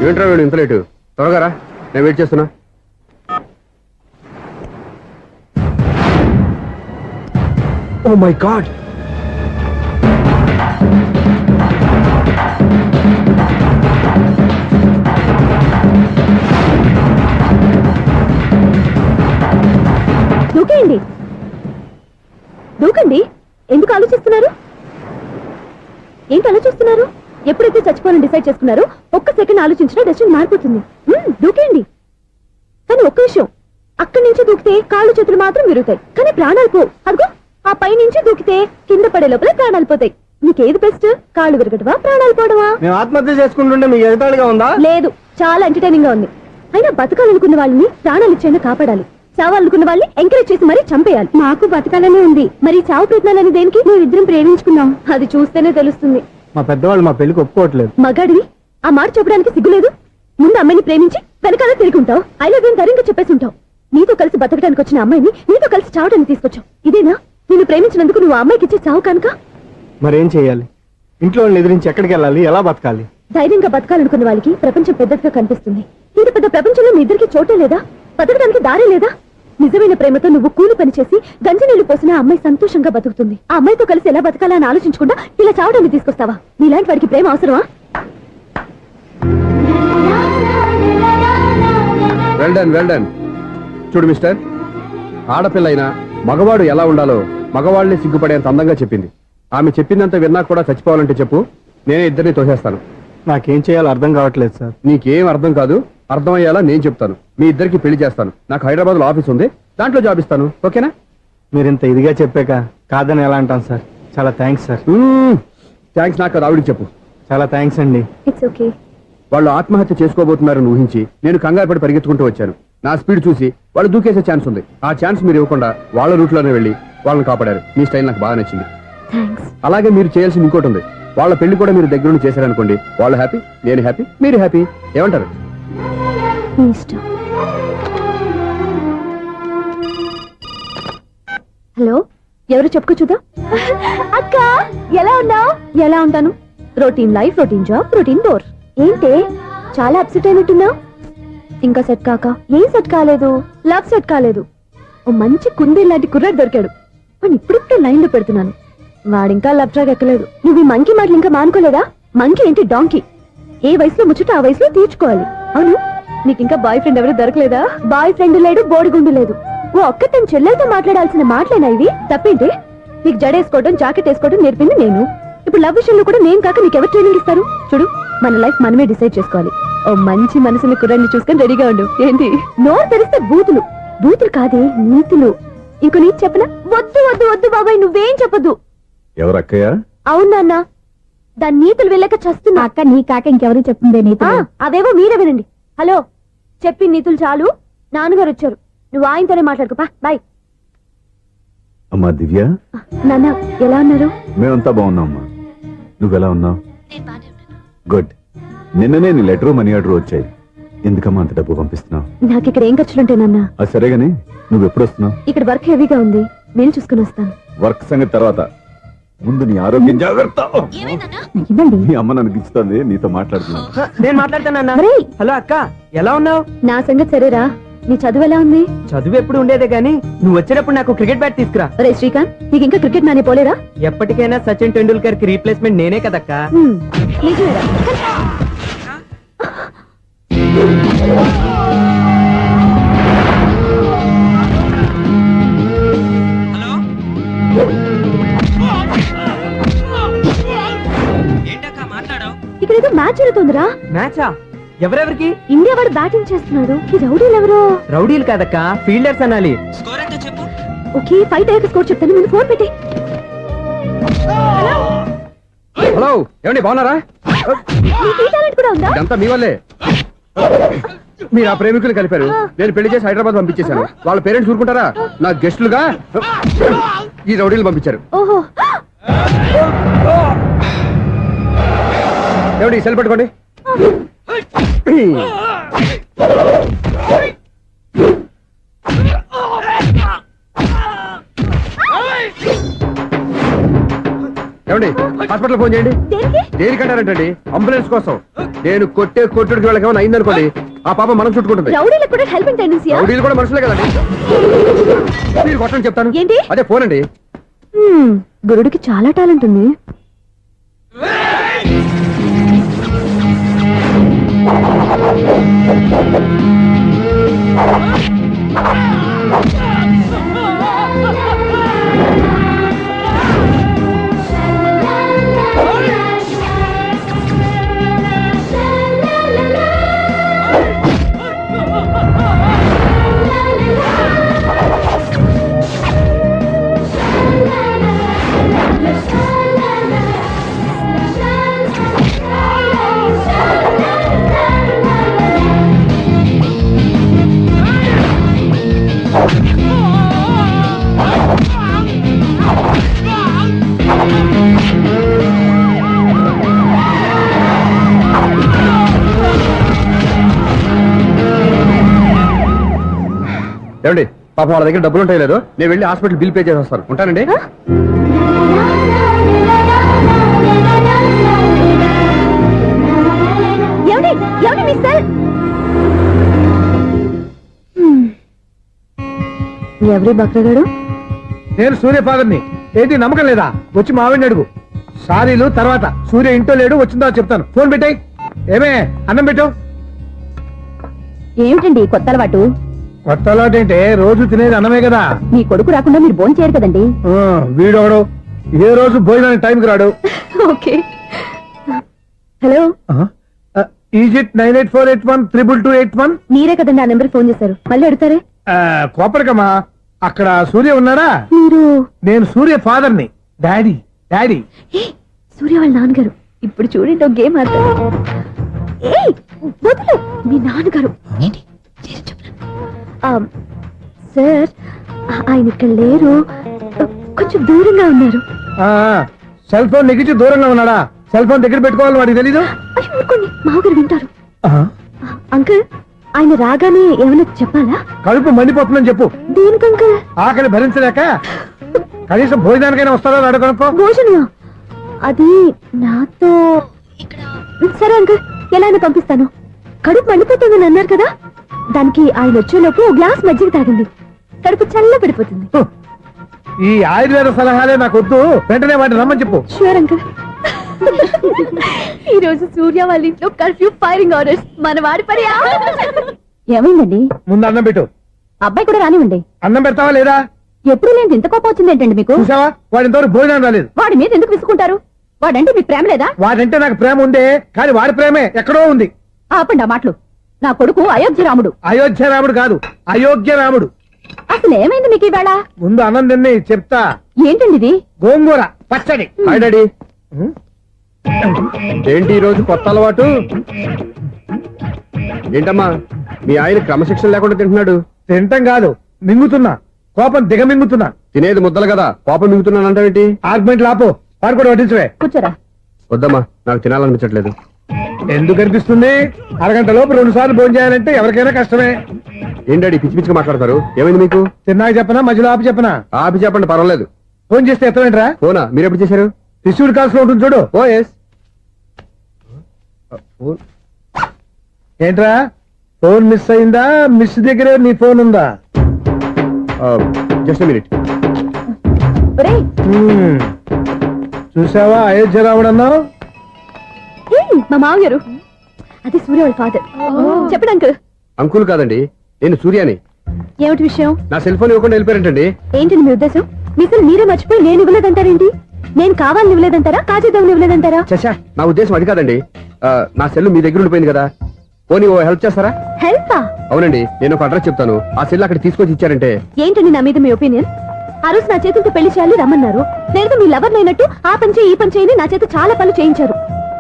ఏంట్రా వీడు ఇంత లేటు? త్వరగా రా, నేను వెయిట్ చేస్తున్నా. ఓ మై గాడ్, దూకేయండి, దూకండి. ఎందుకు ఆలోచిస్తున్నారు? ఏంటి ఆలోచిస్తున్నారు? ఎప్పుడైతే చచ్చిపోవాలని డిసైడ్ చేసుకున్నారో ఒక్క సెకండ్ ఆలోచించినా డెసిషన్ మారిపోతుంది. దూకేయండి. కానీ ఒక్క విషయం, అక్కడి నుంచి దూకితే కాళ్ళు చేతులు మాత్రం విరుగుతాయి, కానీ ప్రాణాలు పో. అదిగో ఆ పై నుంచి దూకితే కింద పడే లోపల ప్రాణాలు పోతాయి. నీకేది బెస్ట్? కాళ్ళు విరగటవా, ప్రాణాలు పోవడమా? మేము ఆత్మహత్య చేసుకుంటుంటే మీకు ఎగతాళిగా ఉందా? లేదు, చాలా ఎంటర్టైనింగ్ గా ఉంది. అయినా బతకాలనుకున్న వాళ్ళని ప్రాణాలు ఇచ్చైనా కాపాడాలి, చావాలనుకున్న వాళ్ళని ఎంకరేజ్ చేసి మరీ చంపేయాలి. మాకు బతకాలనే ఉంది, మరి చావు ప్రయత్నాలని దేనికి? మేమిద్దరం ప్రేమించుకున్నాం, అది చూస్తేనే తెలుస్తుంది. మా పెద్దవాళ్ళు మా పెళ్లికి ఒప్పుకోవట్లేదు. మగాడివి ఆ మాట చెప్పడానికి సిగ్గులేదు? ముందు అమ్మాయిని ప్రేమించి వెనకాల తిరుగుంటావు, ఐ లవ్ యూ ధైర్యంగా చెప్పేసి ఉంటావు. నీతో కలిసి బతకడానికి వచ్చిన అమ్మాయిని నీతో కలిసి చావడానికి తీసుకొచ్చావు. ఇదేనా నిన్ను ప్రేమించినందుకు నువ్వు ఆ అమ్మాయికి ఇచ్చే చావు కనుక? మరేం చేయాలి? ఇంట్లో వాళ్ళని ఎదిరించి ఎక్కడికి వెళ్ళాలి? ఎలా బతకాలి? ధైర్యంగా బతకాలనుకున్న వాళ్ళకి ప్రపంచం పెద్దదిగా కనిపిస్తుంది. ఇంత పెద్ద ప్రపంచంలో మీ ఇద్దరికి చోటే లేదా? బతకడానికి దారే లేదా? నిజమైన ప్రేమతో నువ్వు కూలి పని చేసి గంజి నీళ్లు పోసిన ఆ అమ్మాయి సంతోషంగా బతుకుతుంది. ఆ అమ్మాయితో కలిసి ఎలా బతకాలా అని ఆలోచించకుండా ఇలా చావడానికి తీసుకొస్తావా? నీలాంటి వాడికి ప్రేమ అవసరమా? Well done, well done. చూడు మిస్టర్, ఆడపిల్లైనా మగవాడు ఎలా ఉండాలో మగవాళ్ళని సిగ్గుపడేంత అందంగా చెప్పింది. ఆమె చెప్పిందంత విన్నా కూడా చచ్చిపోవాలంటే చెప్పు, నేనే ఇద్దరిని తోసేస్తాను. నాకేం చేయాలో అర్థం కావట్లేదు సార్. నీకేం అర్థం కాదు, అర్థమయ్యేలా నేను చెప్తాను. మీ ఇద్దరికి పెళ్లి చేస్తాను. నాకు హైదరాబాద్ లో ఆఫీస్ ఉంది, దాంట్లో జాబ్ ఇస్తాను. ఓకేనా? మీరు ఇంత ఇదిగా చెప్పాక కాదని ఎలా అంటాను సార్. చాలా థ్యాంక్స్ సార్. థ్యాంక్స్ నాకు కాదు, ఆవిడికి చెప్పు. చాలా థ్యాంక్స్ అండి. It's okay. వాళ్ళు ఆత్మహత్య చేసుకోబోతున్నారని ఊహించి నేను కంగారు పడి పరిగెత్తుకుంటూ వచ్చాను. నా స్పీడ్ చూసి వాళ్ళు దూకేసే ఛాన్స్ ఉంది. ఆ ఛాన్స్ మీరు ఇవ్వకుండా వాళ్ళ రూట్ లోనే వెళ్ళి వాళ్ళని కాపాడారు. మీ స్టైల్ నాకు బాగా నచ్చింది. థ్యాంక్స్. అలాగే మీరు చేయాల్సింది ఇంకోటి ఉంది. వాళ్ళ పెళ్లి కూడా మీరు దగ్గర నుండి చేశారనుకోండి, వాళ్ళు హ్యాపీ, నేను హ్యాపీ, మీరు హ్యాపీ. ఏమంటారు? మీ ఇష్టం. హలో, ఎవరు చెప్పుకో చూద్దాం. అక్క ఎలా ఉన్నావు? ఎలా ఉంటాను? Routine life, routine job, routine bore. ఏంటే చాలా అప్సెట్ అయినట్టున్నావు? ఇంకా సెట్ కాక? ఏం సెట్ కాలేదు? లవ్ సెట్ కాలేదు. ఓ మంచి కుందేలు లాంటి కుర్రాడు దొరికాడు, వాడిని ఇప్పుడిప్పుడే లైన్ లో పెడుతున్నాను. వాడింకా లవ్ ట్రాక్ ఎక్కలేదు. నువ్వు ఈ మంకీ మాటలు ఇంకా మానుకోలేదా? మంకీ ఏంటి, డాంకీ. ఏ వయసులో ముచ్చట ఆ వయసులో తీర్చుకోవాలి. అవును, నీకు ఇంకా బాయ్ ఫ్రెండ్ ఎవరు దొరకలేదా? బాయ్ ఫ్రెండ్ లేడు, బోడిగుండు లేదు. ఓ ఒక్క తన చెల్లెలతో మాట్లాడాల్సిన మాటలేనా ఇవి? తప్పేంటి? నీకు జడేసుకోవడం, జాకెట్ వేసుకోవడం నేర్పింది నేను. ఇప్పుడు లవ్ విషయంలో కూడా నేను కాక నీకెవరు ట్రైనింగ్ ఇస్తారు? చూడు, మన లైఫ్ మనమే డిసైడ్ చేసుకోవాలి. ఓ మంచి మనసుని కుర్రాన్ని చూసుకొని రెడీగా ఉండు. ఏంటి నోరు తెరిస్తే బూతులు? బూతులు కాదే, నీతులు. ఇంకో నీతి చెప్పనా? వద్దు వద్దు వద్దు బాబాయ్, నువ్వేం చెప్పొద్దు. ఎవరు అక్కయ్య? అవునా అన్న, దాని నీతులు వెళ్ళక చస్తున్నా. అక్క నీ కాక ఇంకెవరు చెప్పిందే నీతులు? అవేవో మీరే వినండి. హలో, చెప్పి నీతులు చాలు, నాన్నగారు వచ్చారు. నువ్వు ఆయనతోనే మాట్లాడుకోపా. బాయ్. అమ్మా దివ్య, నాన్న ఎలా ఉన్నారు? మేమంతా బాగున్నాం అమ్మా. నువ్వెలా ఉన్నావు? గుడ్. నిన్ననే నీ లెటరు మనీ ఆర్డర్ వచ్చాయి. ఎందుకమ్మా అంత డబ్బు పంపిస్తున్నావు? నాకు ఇక్కడ ఏం ఖర్చులుంటాయి నాన్న. అది సరేగాని నువ్వు ఎప్పుడు వస్తున్నావు? ఇక్కడ వర్క్ హెవీగా ఉంది, నేను చూసుకుని వస్తాను. వర్క్ సంగతి తర్వాత, ముందు నీ ఆరోగ్యం జాగ్రత్త. ఇవ్వండి. నీ అమ్మ నన్ను గిచ్చుతోంది, నీతో మాట్లాడుతున్నాను. నేను మాట్లాడతానన్నా. ఒరేయ్, హలో అక్క, ఎలా ఉన్నావు? నా సంగతి సరేరా, నీ చదువు ఎలా ఉంది? చదువు ఎప్పుడు ఉండేదే గానీ నువ్వు వచ్చేటప్పుడు నాకు క్రికెట్ బ్యాట్ తీసుకురా. ఒరే శ్రీకాంత్, నీకు ఇంకా క్రికెట్ నానే పోలేరా? ఎప్పటికైనా సచిన్ టెండూల్కర్ కి రీప్లేస్మెంట్ నేనే కదక్కా. నిజమేరా? ఇక్కడ ఏదో మ్యాచ్ జరుగుతుందిరా. మ్యాచా? ఎవరెవరికి? ఇండియా వాడు బ్యాటింగ్ చేస్తున్నాడు. ఈ రౌడీలు ఎవరు? రౌడీలు కాదక్క, ఫీల్డర్స్ అనాలి. ఓకే, ఫైట్ అయ్యాక స్కోర్ చెప్తాను, ముందు ఫోన్ పెట్టి. హలో, ఏమండి బాగున్నారా? నీకు ఈ టాలెంట్ కూడా ఉందా? ఇదంతా మీ వల్లే. మీరు ఆ ప్రేమికులు కలిపారు నేను పెళ్లి చేసి హైదరాబాద్ పంపించేశాను వాళ్ళ పేరెంట్స్ ఊరుకుంటారా నా గెస్టులుగా ఈ రౌడీలు పంపించారు ఓహో ఏమిటి సెల్ పట్టుకోండి ఏమండి హాస్పిటల్ ఫోన్ చేయండి దేనికి దేనికంటారంటండి అంబులెన్స్ కోసం నేను కొట్టుడికి వాళ్ళకి ఏమైనా అయిందనుకోండి ఆ పాప మనం చుట్టుకుంటుంది రౌడీలకు కూడా హెల్పింగ్ టెండెన్సీయా రౌడీలు కూడా మనుషులే కదండి మీరు కొట్టండి చెప్తాను ఏంటి? అదే ఫోన్ అండి గురుడికి చాలా టాలెంట్ ఉంది. ఏమండి పాప వాళ్ళ దగ్గర డబ్బులు ఉంటాయి లేదు నేను వెళ్ళి హాస్పిటల్ బిల్ పే చేసి వస్తాను ఉంటానండి ఏమండి? ఏమండి మీ సెల్? ఎవరి బక్రగాడు? నేను సూర్య ఫాదర్ని ఏంటి నమ్మకం లేదా వచ్చి మావిని అడుగు సారీలు తర్వాత సూర్య ఇంటో లేడు వచ్చిందో చెప్తాను ఫోన్ పెట్టాయి ఏమే అన్నం పెట్టు ఏమిటండి కొత్త అలవాటు? కొత్త అలవాటు ఏంటే రోజు తినేది అన్నమే కదా మీ కొడుకు రాకుండా మీరు భోజనం చేయరు కదండి. వీడొకడు ఏ రోజు భోజనానికి టైంకి రాడు ఓకే. హలో, ఈజిట్ 9848132281 మీరే కదండి ఆ నెంబర్ ఫోన్ చేశారు, మళ్ళీ అడుగుతారే? కోపరికమ్మా అక్కడ సూర్య ఉన్నారా? మీరు? నేను సూర్య ఫాదర్ని డాడీ డాడీ ఏ, సూర్య వాళ్ళ నాన్నగారు. ఇప్పుడు చూడండి ఒక గేమ్ ఆడతారు. ఏయ్, వదిలు, మీ నాన్నగారు. ఏంటి? చేసి చెప్పరా? సార్, ఆయన ఇక్కడ లేరు, కొంచెం దూరంగా ఉన్నారు. సెల్ ఫోన్ నెగిచి దూరంగా ఉన్నాడా? సెల్ ఫోన్ దగ్గర పెట్టుకోవాలి వాడికి తెలీదు. అయ్యో, ఊరుకోండి, మామగారు వింటారు. అంకుల్, ఆయన రాగానే ఏమైనా చెప్పాలా? కడుపు మండిపోతుందని చెప్పు. దేనికి అంకుల్? ఆకలి భరించలేక కనీసం భోజనానికైనా వస్తారో రాడు కనుక్కో. భోజనమా? అది నాతో ఇక్కడ. సరే అంకుల్, ఎలా అయినా పంపిస్తాను. కడుపు మండిపోతుందని అన్నారు కదా, దానికి ఆయన వచ్చేలోపు ఓ గ్లాస్ మజ్జిగ తాగింది, కడుపు చల్ల పడిపోతుంది. ఈ ఆయుర్వేద సలహాలే నాకు వద్దు, వెంటనే వాటిని రమ్మని చెప్పు. Sure uncle. ఈ రోజు సూర్య వాళ్ళ ఇంట్లో కర్ఫ్యూ ఫైరింగ్ ఆర్డర్స్. మన వాడి పని. ఏమైందండి? ముందు అన్నం పెట్టు. అబ్బాయి కూడా రానివ్వండి. అన్నం పెడతావా లేదా? ఎప్పుడు నేను ఇంత కోపం వచ్చింది ఏంటండి మీకు? చూసావా వాడి ఇంతవరకు భోజనం రాలేదు. వాడి మీద ఎందుకు విసుకుంటారు? వాడంటే మీకు ప్రేమ లేదా? వాడంటే నాకు ప్రేమ ఉందే, కానీ వాడి ప్రేమే ఎక్కడో ఉంది. ఆపండి ఆ మాటలు. నా కొడుకు అయోధ్య రాముడు. అయోధ్య రాముడు కాదు, అయోగ్య రాముడు. అసలు ఏమైంది మీకు ఈవేళ? ముందు అన్నం తిని చెప్తా. ఏంటండి ఇది? గోంగూర పచ్చడి. Hi daddy. ఏంటి ఈ రోజు కొత్త అలవాటు? ఏంటమ్మా మీ ఆయన క్రమశిక్షణ లేకుండా తింటున్నాడు? తింటం కాదు, మింగుతున్నా. కోపం దిగమింగుతున్నా. తినేది ముద్దలు కదా, కోపం మింగుతున్నాను అంటావేంటి? ఆర్గ్యుమెంట్ లాపో, వాడు కూడా వడ్డించవే. కూర్చోరా. వద్దమ్మా, నాకు తినాలనిపించట్లేదు. ఎందుకు అనిపిస్తుంది? అరగంట లోపు 2 సార్లు భోజనం చేయాలంటే ఎవరికైనా కష్టమే. ఏం డాడీ పిచ్చి పిచ్చిగా మాట్లాడతారు? ఏమైంది మీకు? తిన్నాక చెప్పనా మధ్యలో ఆపి చెప్పనా? ఆపి చెప్పండి, పర్వాలేదు. ఫోన్ చేస్తే ఎత్తమేంట్రా? ఫోనా? మీరు ఎప్పుడు చేశారు? రిసీవ్డ్ కాల్స్ లో ఉంటుంది చూడు. ఓ ఎస్. ఏంట్రా ఫోన్ మిస్ అయిందా? మిస్ దగ్గరే నీ ఫోన్ ఉందా? Just minute. ఒరేయ్, చూసావా అయోధ్య రాముడు అన్నావు? ఏయ్, మా మామగారు. అది సూర్య వాళ్ళ ఫాదర్. చెప్పండి అంకుల్. అంకుల్ కాదండి, నేను సూర్యాని. ఏమిటి విషయం? నా సెల్ ఫోన్ ఇవ్వకుండా వెళ్ళిపోయారంటండి. ఏంటండి మీ ఉద్దేశం? మీసలు మీరే మర్చిపోయి నేను ఇవ్వలేదంటారేంటి? నేను కావాలని ఇవ్వలేదంటారా, కాజేద్దామని ఇవ్వలేదంటారా? చచ్చా, నా ఉద్దేశం అది కాదండి. నా సెల్ మీ దగ్గర ఉండిపోయింది కదా, పోనీ ఓ హెల్ప్ చేస్తారా? హెల్పా? అవునండి, నేను ఒక అడ్రస్ చెప్తాను, ఆ సెల్ అక్కడ తీసుకొచ్చి ఇచ్చారంటే. ఏంటండి నా మీద మీ ఒపీనియన్? ఆ రోజు నా చేతులతో పెళ్లి చేయాలి రమ్మన్నారు. లేదు మీ లవర్ లేనట్టు ఆ పని చేయి ఈ పని చేయని నా చేత చాలా పనులు చేయించారు.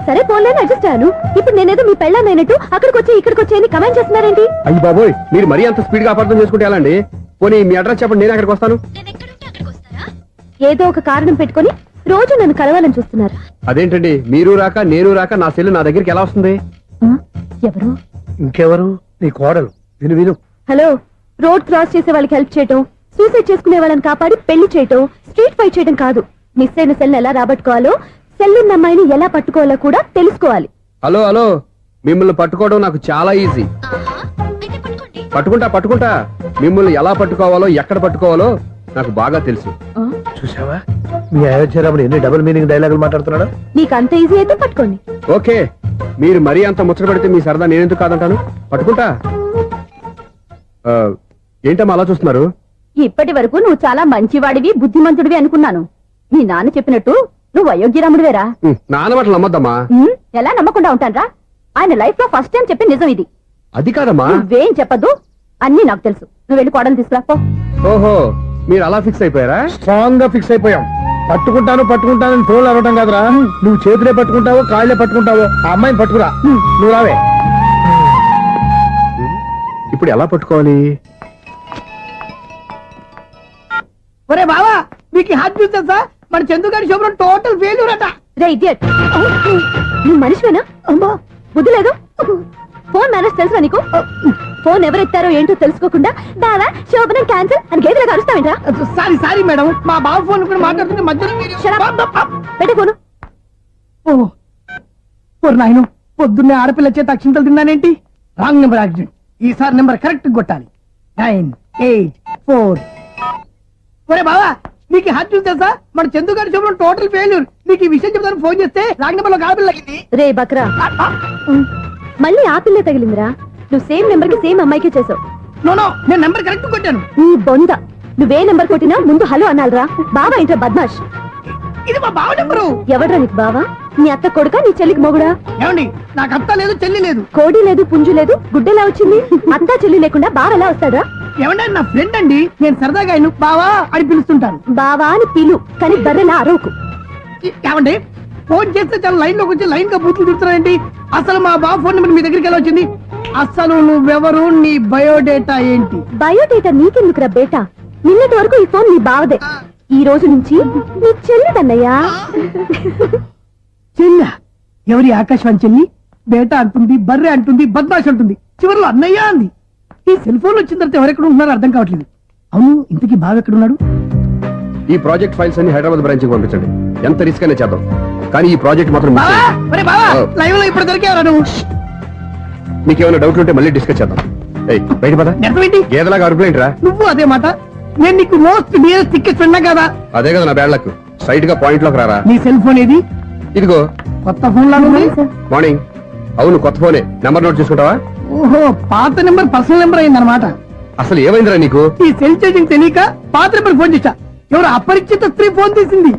సరే పోలేని అడ్జస్ట్ అయ్యాను. ఇప్పుడు నేనేదో మీ పెళ్ళాన్ని అయినట్టు అక్కడికి వచ్చి ఇక్కడికి వచ్చి అని కమెంట్ చేస్తున్నారేంటి? అయ్యి బాబోయ్, మీరు మరీ అంత స్పీడ్ గా అపార్థం చేసుకుంటే ఎలా అండి? పోనీ మీ అడ్రస్ చెప్పండి, నేను అక్కడికి వస్తాను. ఏదో ఒక కారణం పెట్టుకొని రోజు నన్ను కలవాలని చూస్తున్నారు. అదేంటండి, మీరు రాక నేను రాక నా సెల్ నా దగ్గరికి ఎలా వస్తుంది? ఆ? ఎవరు? ఇంకెవరు? నీ కోడలు. విను విను. హలో, రోడ్ క్రాస్ చేసే వాళ్ళకి హెల్ప్ చేయటం, సూసైడ్ చేసుకునే వాళ్ళని కాపాడి పెళ్లి చేయటం, స్ట్రీట్ ఫైట్ చేయడం కాదు. మిస్ అయిన సెల్ ఎలా రాబట్టుకోవాలో, సెల్ ఉన్న అమ్మాయిని ఎలా పట్టుకోవాలో కూడా తెలుసుకోవాలి. హలో హలో, మిమ్మల్ని పట్టుకోవడం నాకు చాలా ఈజీ. పట్టుకుంటా. మిమ్మల్ని ఎలా పట్టుకోవాలో, ఎక్కడ పట్టుకోవాలో నాకు బాగా తెలుసు. చూసావా, మీ అయోధ్యరాముడు ఎన్ని డబుల్ మీనింగ్ డైలాగులు మాట్లాడుతున్నాడు. మీకు అంత ఈజీ అయితే పట్టుకోండి. ఓకే, మీరు మరీ అంత ముచ్చట పెడితే మీ సరదా నేనెందుకు కాదంటాను. పట్టుకుంటా. ఏంటమ్మా అలా చూస్తున్నారు? ఇప్పటి వరకు నువ్వు చాలా మంచివాడివి, బుద్ధిమంతుడివి అనుకున్నాను. మీ నాన్న చెప్పినట్టు నువ్వు అయోగ్యరాముడివేరా? నాన్న మాటలు నమ్మద్దమ్మా. ఎలా నమ్మకుండా ఉంటానరా? ఆయన లైఫ్ లో ఫస్ట్ టైం చెప్పి నిజం ఇది. అది కాదమ్మా. నువ్వేం చెప్పదు, అన్ని నాకు తెలుసు. నువ్వు వెళ్ళి కోడలు తీసుకురా పో. ఓహో, మీరు అలా ఫిక్స్ అయిపోయారా? స్ట్రాంగ్ గా ఫిక్స్ అయిపోయాం. పట్టుకుంటాను ఫోన్లు అడగటం కాదురా. నువ్వు చేతులే పట్టుకుంటావో కాళ్ళే పట్టుకుంటావో ఆ అమ్మాయిని పట్టుకురా. నువ్వు రావే. ఇప్పుడు ఎలా పట్టుకోవాలి? ఒరే బావా, మీకు హాట్ న్యూస్ తెలుసా? మన చందుగారి శుభ్రం టోటల్ ఫెయిల్యూర్ అట. రే ఇడియట్, నువ్వు మనిషివేనా? అమ్మా బుద్ధి లేదు. ఫోన్ మేనేజ్ తెలుసా నీకు? ఫోన్ ఎవరెత్తారో ఏంటో తెలుసుకోకుండా దాదా శోభనం క్యాన్సిల్ అని గేదెలకు అరుస్తావేంట్రా? సారీ మేడం, మా బావ ఫోన్ కూడా మాట్లాడుతుంటే మధ్యలో పెట్టే ఫోను. ఓ నాయను, పొద్దున్నే ఆడపిల్ల చేత అక్షింతలు తిన్నానేంటి? Wrong number accident. ఈసారి నెంబర్ కరెక్ట్ కొట్టాలి. 984. ఒరే బావా, నీకు హాట్ న్యూస్ తెలుసా? మన చందుగారి శుభ్రం టోటల్ ఫెయిల్యూర్. నీకు ఈ విషయం చెప్తాను ఫోన్ చేస్తే రాంగ్ నెంబర్ లో ఆడపిల్ల తగ్గింది. రే బక్రా, మళ్ళీ ఆ పిల్లే తగిలిందిరా. నువ్వు సేమ్ నెంబర్ కి సేమ్ అమ్మాయికే చేసావు. నో, నేను నెంబర్ కరెక్ట్ కొట్టాను. నీ బొంద, నువ్వే నెంబర్ కొట్టినా ముందు హలో అనాలరా. బావా ఏంట్రా బద్మాష్? ఇది మా బావ నెంబరు. ఎవడ్రా నీకు బావా? నీ అత్త కొడుకా, నీ చెల్లికి మొగుడా? ఏమండి, నాకు అత్త లేదు, చెల్లి లేదు. కోడి లేదు, పుంజు లేదు, గుడ్డెలా వచ్చింది? అత్త చెల్లి లేకుండా బావ ఎలా వస్తాడా? ఏమంటే నా ఫ్రెండ్ అండి, నేను సరదాగా ఆయన బావా అని పిలుస్తుంటాను. బావా అని పిలు, కానీ బర్రెలా అరవకు. ఏమండి, ఫోన్ చేస్తే చాలా లైన్ లోకి వచ్చి లైన్ గా బూతులు తిడుతున్నాయండి. అసలు మా బావ ఫోన్ నెంబర్ మీ దగ్గరికి ఎలా వచ్చింది? అసలు నువ్వెవరు, నీ బయోడేటా ఏంటి? బయోడేటా నీకెందుకురా బేటా? నిన్నటి వరకు ఈ ఫోన్ నీ బావదే, ఈ రోజు నుంచి నీ చెల్లిదన్నయ్యా. చెల్ల ఎవరి? ఆకాశవాణి చెల్లి. బేటా అంటుంది, బర్రె అంటుంది, బద్మాష్ అంటుంది, చివరిలో అన్నయ్య అంది. ఈ సెల్ ఫోన్ వచ్చిన తర్వాత ఎవరెక్కడ ఉంటున్నారో అర్థం కావట్లేదు. అవును, ఇంతకీ బావ ఎక్కడున్నాడు? ఈ ప్రాజెక్ట్ ఫైల్స్ అన్ని హైదరాబాద్ బ్రాంచ్ కి పంపించండి. ఎంత రిస్క్ అయినా చేద్దాం, కానీ ఈ ప్రాజెక్ట్ మాత్రం miss బావా, చేయొద్దు. ఒరే బావా, లైవ్ లో ఇప్పుడు దొరికేవరా నువ్వు? నీకేమైనా డౌట్ ఉంటే మళ్ళీ డిస్కస్ చేద్దాం. ఏయ్, బయట పద. నిజమేంటి? గేదలాగా అరుపులేంట్రా? నువ్వు అదే మాట. నేను నీకు మోస్ట్ డియరెస్ట్ టికెట్స్ ఉన్నా కదా. అదే కదా నా బ్యాడ్ లక్. స్ట్రైట్ గా పాయింట్ లోకి రారా. నీ సెల్ ఫోన్ ఏది? ఇదిగో కొత్త ఫోన్ లాగా ఉంది. మార్నింగ్. అవును, కొత్త ఫోనే. నెంబర్ నోట్ చేసుకుంటావా? ఓహో, పాత నెంబర్ పర్సనల్ నెంబర్ అయిందన్నమాట. అసలు ఏమైందిరా నీకు? ఈ సెల్ చేంజింగ్ తెలియక పాత నెంబర్ ఫోన్ చేశా. ఎవరు అపరిచిత స్త్రీ ఫోన్ తీసింది.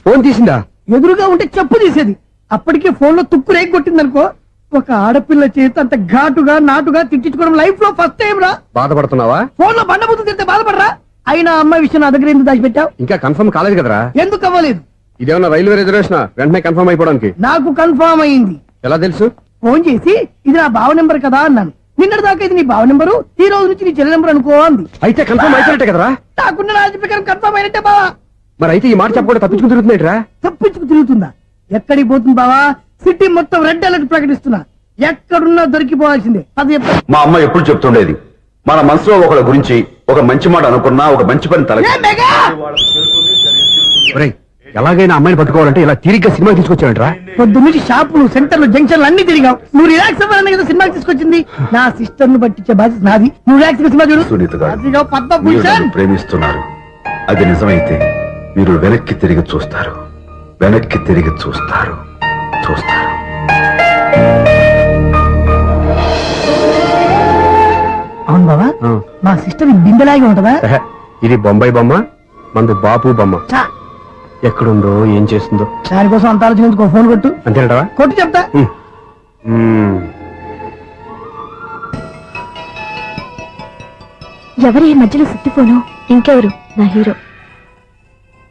ఫోన్ తీసిందా? ఎదురుగా ఉంటే చెప్పు తీసేది. అప్పటికే ఫోన్ లో తుక్కు రేగి కొట్టిందనుకో. ఒక ఆడపిల్ల చేత అంత ఘాటుగా నాటుగా తిట్టించుకోవడం లైఫ్ లో ఫస్ట్ టైం రా. బాధపడుతున్నావా? ఫోన్ లో బండబుద్ధి తింటే బాధపడరా? అయినా అమ్మాయి విషయం నా దగ్గర ఎందుకు దాచిపెట్టావు? ఇంకా కన్ఫర్మ్ కాలేదు కదరా. ఎందుకు అవ్వలేదు? ఇదేమన్నా రైల్వే రిజర్వేషన్? వెంటనే కన్ఫర్మ్ అయిపోవడానికి. నాకు కన్ఫర్మ్ అయింది. ఎలా తెలుసు? ఫోన్ చేసి ఇది నా బావ నెంబర్ కదా అన్నాను. నిన్నటి దాకా ఇది నీ బావ నెంబరు, ఈ రోజు నుంచి నీ చెల్లి నెంబర్ అనుకో అంది. అయితే కన్ఫర్మ్ అయిపోయినట్టే కదరా. నాకున్న రాజు ప్రకారం కన్ఫర్మ్ అయినట్టే బావా. మరి అయితే ఈ మాట చెప్పకుండా తప్పించుకుని తిరుగుతున్నాయిట్రా. తప్పించుకు తిరుగుతుందా? ఎక్కడికి పోతుంది బావా? సిటీ మొత్తం రెడ్ అలర్ట్ ప్రకటిస్తున్నా. ఎక్కడున్నా దొరికిపోవాల్సిందే. అది మా అమ్మ ఎప్పుడు చెప్తుండేది, మన మనసులో ఒకళ్ళ గురించి ఒక మంచి మాట అనుకున్నా ఒక మంచి పని తల ఎలాగైనా అమ్మాయిని పట్టుకోవాలంటే ఇలా తిరిగ్గా సినిమా తీసుకొచ్చాడంట్రా. పొద్దున్నుంచి షాపులు, సెంటర్లు, జంక్షన్లు అన్ని తిరిగావు. నువ్వు రిలాక్స్ అవ్వాలని కదా సినిమాకి తీసుకొచ్చింది. నా సిస్టర్ ను పట్టించే బాధ్యత నాది. నువ్వు రిలాక్స్ సినిమా చూడు. సునీత గారు, అదిగో మీరు పద్మభూషణ్. నన్ను ప్రేమిస్తున్నారు. అది నిజమైతే మీరు వెనక్కి తిరిగి చూస్తారు. వెనక్కి తిరిగి చూస్తారు. అవును బావా, మా సిస్టర్ బిందెలాగే ఉంటదా? ఇది బొంబాయి బొమ్మ, మందు బాపు బొమ్మ. చా, ఎక్కడుందో ఏం చేస్తుందో. దానికోసం అంత ఆలోచించుకో. ఫోన్ కొట్టు. అంతేనటవా? కొట్టు చెప్తా. ఎవరి మధ్యలో సుత్తి ఫోను? ఇంకెవరు? నా హీరో.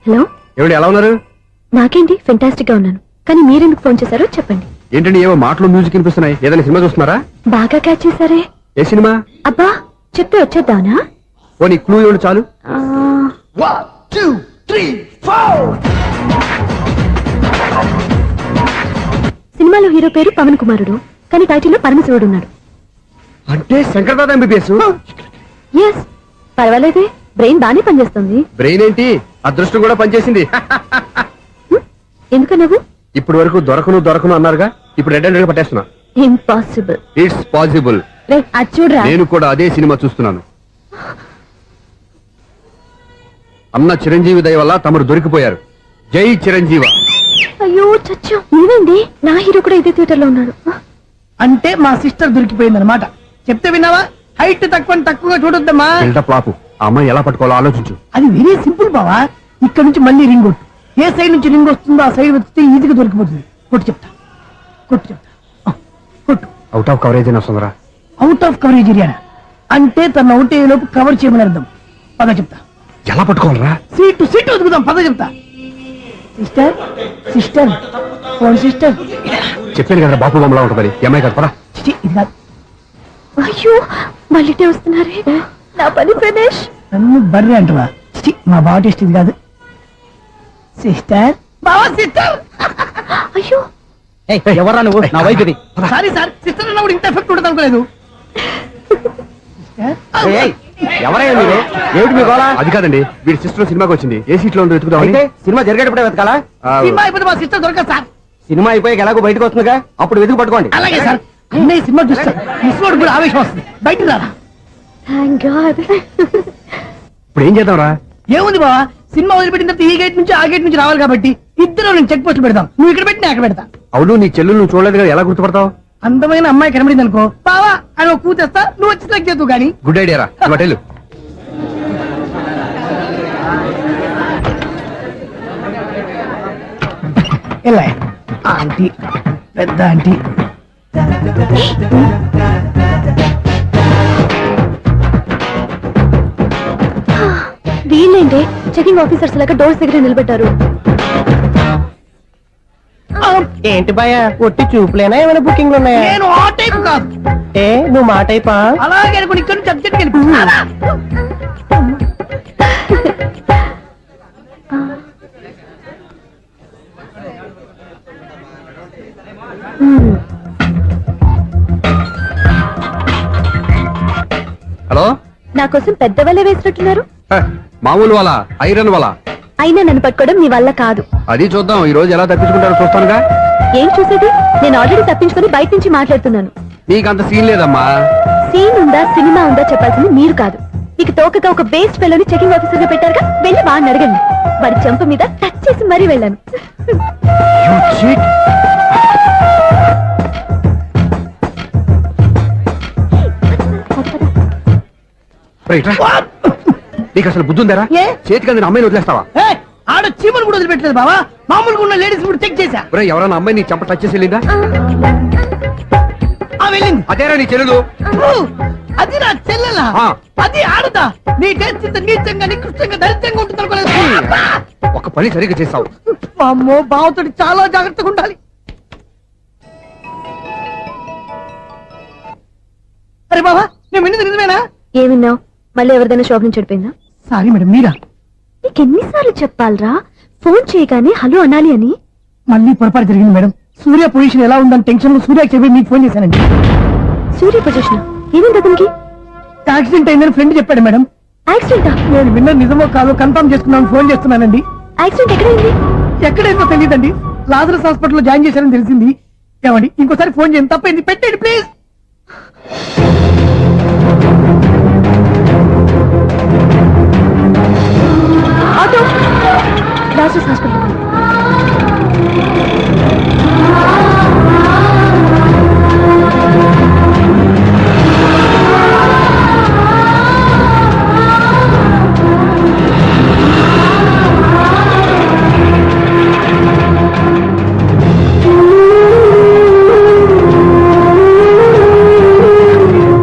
హలో, ఎవడు ఎలా ఉన్నారు? నాకేంటి ఫెంటాస్టిక్ గా ఉన్నాను, కానీ మీరెందుకు ఫోన్ చేశారో చెప్పండి. ఏంటండి ఏవో మాటలు మ్యూజిక్ వినిపిస్తున్నాయి, ఏదైనా సినిమా చూస్తున్నారా? బాగా క్యాచ్ చేశారే. ఏ సినిమా? అబ్బా చెప్తే వచ్చేద్దానా? ఓ నీ క్లూ ఇవ్వండి చాలు. సినిమాలో హీరో పేరు పవన్ కుమారుడు, కానీ టైటిల్లో పరమశివుడు ఉన్నాడు. అంటే శంకర్దాద ఎంబీబీఎస్. ఎస్, పర్వాలేదే, బ్రెయిన్ బానే పనిచేస్తుంది. బ్రెయిన్ ఏంటి, అదృష్టం కూడా పనిచేసింది. ఎందుకన్నావు? ఇప్పటి వరకు దొరకను అన్నారుగా, ఇప్పుడు రెడ్ హండ్రెడ్ పట్టేస్తున్నా. ఇంపాసిబుల్. It's possible. అది చూడరా. నేను కూడా అదే సినిమా చూస్తున్నాను. అన్న చిరంజీవి దయ వల్ల తమరు దొరికిపోయారు. జై చిరంజీవ. అయ్యో చచ్చా, ఏమైంది? నా హీరో కూడా ఇదే థియేటర్ లో ఉన్నాడు. అంటే మా సిస్టర్ దొరికిపోయింది అనమాట. చెప్తే విన్నావా? హైట్ తక్కువగా చూడొద్దమ్మా. బిల్డప్ లాపు. ఆ అమ్మాయి ఎలా పట్టుకోవాలో ఆలోచించు. అది వెరీ సింపుల్ బావా. ఇక్కడ నుంచి మళ్ళీ రింగ్ కొట్టు. ఏ సైడ్ నుంచి రింగ్ వస్తుందో ఆ సైడ్ వస్తే ఈజీగా దొరికిపోతుంది. కొట్టు చెప్తా. కొట్టు. అవుట్ ఆఫ్ కవరేజ్ అయినా వస్తుందరా? అవుట్ ఆఫ్ కవరేజ్ ఏరియా అంటే తన అవుట్ అయ్యే లోపు కవర్ చేయమని అర్థం. పద చెప్తా. ఎలా పట్టుకోవాలరా? సీటు వదుకుదాం. పద చెప్తా. Sister phone sister. చెప్పాను కదా బాపు బొమ్మలా ఉంటుంది. అమ్మాయి కదా, పరా. ఇది కాదు. అయ్యో మళ్ళీ వస్తున్నారే. నా పని ప్రదేశ్. నన్ను బర్రె అంటవా? మా బావ టేస్ట్ ఇది కాదు. సిస్టర్ బావా సిస్టర్. అయ్యో ఎవరా నువ్వు? నా వైఫ్ ఇది. సారీ సార్, సిస్టర్ అన్నప్పుడు ఇంత ఎఫెక్ట్ ఉండదు అనుకోలేదు. ఎవరైనా మీరు? ఏమిటి మీ గోళ? అది కాదండి, వీడి సిస్టర్ సినిమాకి వచ్చింది. ఏ సీట్ లో ఉందో వెతుకుదాం. అయితే సినిమా జరిగేటప్పుడే వెతకాలా? సినిమా అయిపోతే మా సిస్టర్ దొరకదు సార్. సినిమా అయిపోయాక ఎలాగో బయటకు వస్తుందిగా, అప్పుడు వెతుకు పట్టుకోండి. అలాగే సార్. అన్నయ్య సినిమా చూస్తారు. మిస్వాడు కూడా ఆవేశం వస్తుంది. బయట రారా. Thank God. ఇప్పుడు ఏం చేద్దాంరా? ఏముంది బావా, సినిమా వదిలిపెట్టిన తర్వాత ఈ గేట్ నుంచి ఆ గేట్ నుంచి రావాలి కాబట్టి ఇద్దరు నేను చెక్ పోస్టులు పెడతాం. నువ్వు ఇక్కడ పెట్టి నేను అక్కడ పెడతా. అవును, నీ చెల్లెలు నువ్వు చూడలేదు కదా, ఎలా గుర్తుపడతావు? అందమైన అమ్మాయి కనబడింది అనుకో బావా అని ఒక కూతేస్తా. నువ్వు వచ్చి సెలెక్ట్ చేద్దు కానీ. గుడ్ ఐడియా రా. హోటల్ ఎలా ఆంటీ, పెద్ద ఆంటీ. వీళ్ళేంటి చెకింగ్ ఆఫీసర్స్ లాగా డోర్స్ దగ్గర నిలబెట్టారు. ఏంటి భయ, ఒట్టి చూపులేనా ఏమైనా బుకింగ్లు ఉన్నాయా? నేను ఆ టైప్ కాదు. ఏ నువ్వు మా టైపా? అలాగే అనుకుని ఇక్కడ నుంచి అర్జెంట్కి వెళ్ళిపో. హలో. నా కోసం పెద్ద వలే వేసినట్టున్నారు. మామూలు వాళ్ళ, ఐరన్ వాళ్ళ. అయినా నన్ను పట్టుకోవడం మీ వల్ల కాదు. అది చూద్దాం, ఈ రోజు ఎలా తప్పించుకుంటారో చూస్తానుగా. ఏం చూసేది? నేను ఆల్రెడీ తప్పించుకొని బయట నుంచి మాట్లాడుతున్నాను. నీకంత సీన్ లేదమ్మా. సీన్ ఉందా సినిమా ఉందా చెప్పాల్సింది మీరు కాదు. మీకు తోకగా ఒక బేస్ట్ ఫెలోని చెకింగ్ ఆఫీసర్ గా పెట్టారుగా, వెళ్ళి వాడిని అడగండి. వాడి చెంప మీద టచ్ చేసి మరీ వెళ్ళాను. నీకు అసలు బుద్ధి ఉందారా? ఏ? చేతికి అందిన అమ్మాయిని వదిలేస్తావా? ఆడ చీమలు కూడా వదిలిపెట్టలేదు బావా. మామూలుగా ఉన్న లేడీస్ కూడా చెక్ చేశా. ఎవరైనా అమ్మాయి నీ చెంప టచ్ చేసి వెళ్ళిందా? వెళ్ళింది. అదేరా నీ చెల్లెలు. అది నా చెల్లెలా? ఆ. అది ఆడదా? నీ టేస్ట్ ఇంత నీచంగా నికృష్టంగా దరిద్రంగా ఉంటుంది అనుకోలేదు. ఒక పని సరిగ్గా చేస్తావు. అమ్మో, బావతోటి చాలా జాగ్రత్తగా ఉండాలి. అరే బావా, నేను విన్నది నిజమేనా? ఏమిన్నావు? మళ్ళీ ఎవరిదైనా షాప్ నుంచి చెడిపోయిందా? సారీ మేడం, మీరా? నీకెన్నిసార్లు చెప్పాలరా ఫోన్ చేయగానే హలో అనాలి అని? మళ్ళీ పొరపాటు జరిగింది మేడం. సూర్య పొజిషన్ ఎలా ఉందని టెన్షన్ లో సూర్యకి చెప్పి మీకు ఫోన్ చేశానండి. సూర్య పొజిషన్ ఏమైంది అతనికి? యాక్సిడెంట్ అయిందని ఫ్రెండ్ చెప్పాడు మేడం. యాక్సిడెంటా? నేను విన్న నిజమో కాదో కన్ఫర్మ్ చేసుకున్నాను, ఫోన్ చేస్తున్నానండి. యాక్సిడెంట్ ఎక్కడైంది? ఎక్కడైందో తెలియదండి. లాజరస్ హాస్పిటల్లో జాయిన్ చేశారని తెలిసింది. ఏమండి ఇంకోసారి ఫోన్ చేయండి, తప్పైంది, పెట్టండి please. Auto Lazarus hospital.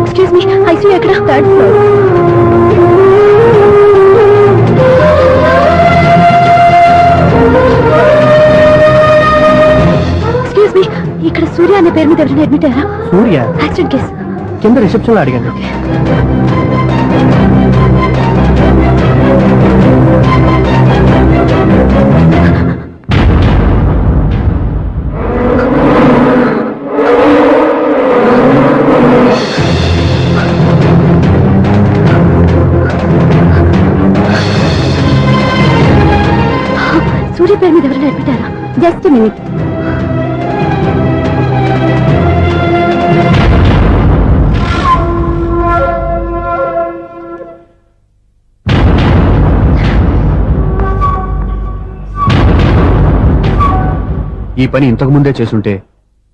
Excuse me, ICU ఎక్కడ? Third floor. సూర్య అనే పేరు మీద ఎవరైనా అడ్మిట్ అయ్యారా? Surya accident case. కింద రిసెప్షన్ లో అడిగాను. సూర్య పేరు మీద ఎవరైనా అడ్మిట్ అయ్యారా? Just minute. ఈ పని ఇంతకు ముందే చేసుంటే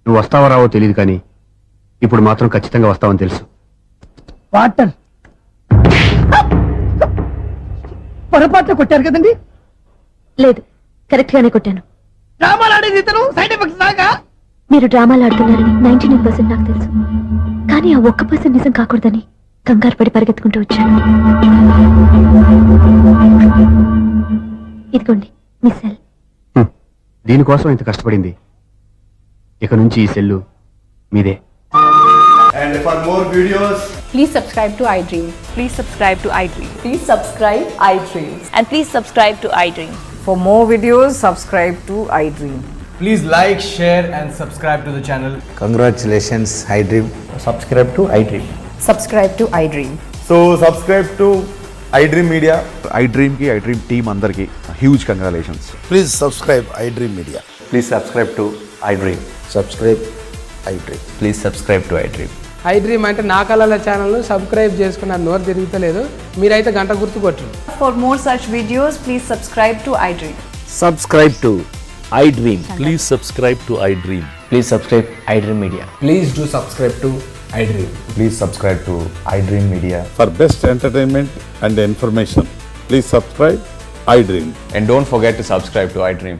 నువ్వు వస్తావో రావో తెలియదు కానీ ఇప్పుడు మాత్రం ఖచ్చితంగా వస్తావని తెలుసు. వాటర్ పొరపాట్లు కొట్టారు కదండి. లేదు, కరెక్ట్ గానే కొట్టాను. డ్రామాలు ఆడేది ఇతను, సైడ్ ఎఫెక్ట్స్ దాకా. మీరు డ్రామాలు ఆడుతున్నారని 99% నాకు తెలుసు. కానీ ఆ 1% నిజం కాకూడదని కంగారు పడి పరిగెత్తుకుంటూ వచ్చాను. ఇదిగోండి మీ సెల్. దీనికోసం ఇంత కష్టపడింది. ఇక నుంచి ఈ సెల్లు మీదే. And for more videos, Please subscribe to iDream. Please subscribe to iDream. Please subscribe iDream. And please subscribe to iDream. For more videos, subscribe to iDream. please like, share and subscribe to the channel. Congratulations iDream. Subscribe to iDream. Subscribe to iDream. So subscribe to iDream Media. iDream కి iDream టీమ్ అందరికి huge congratulations. Please subscribe iDream Media. Please subscribe to iDream. Subscribe iDream. Please subscribe to iDream. iDream అంటే నా కళల ఛానల్ సబ్స్క్రైబ్ చేసుకున్న నోరు తిరుగుతలేదు. మీరైతే గంట గుర్తు కొట్టండి. For more such videos, please subscribe to iDream. Subscribe to iDream. Please subscribe to iDream. Please subscribe iDream Media. Please do subscribe to iDream. Please subscribe to iDream Media. For best entertainment and information, please subscribe iDream. And don't forget to subscribe to iDream.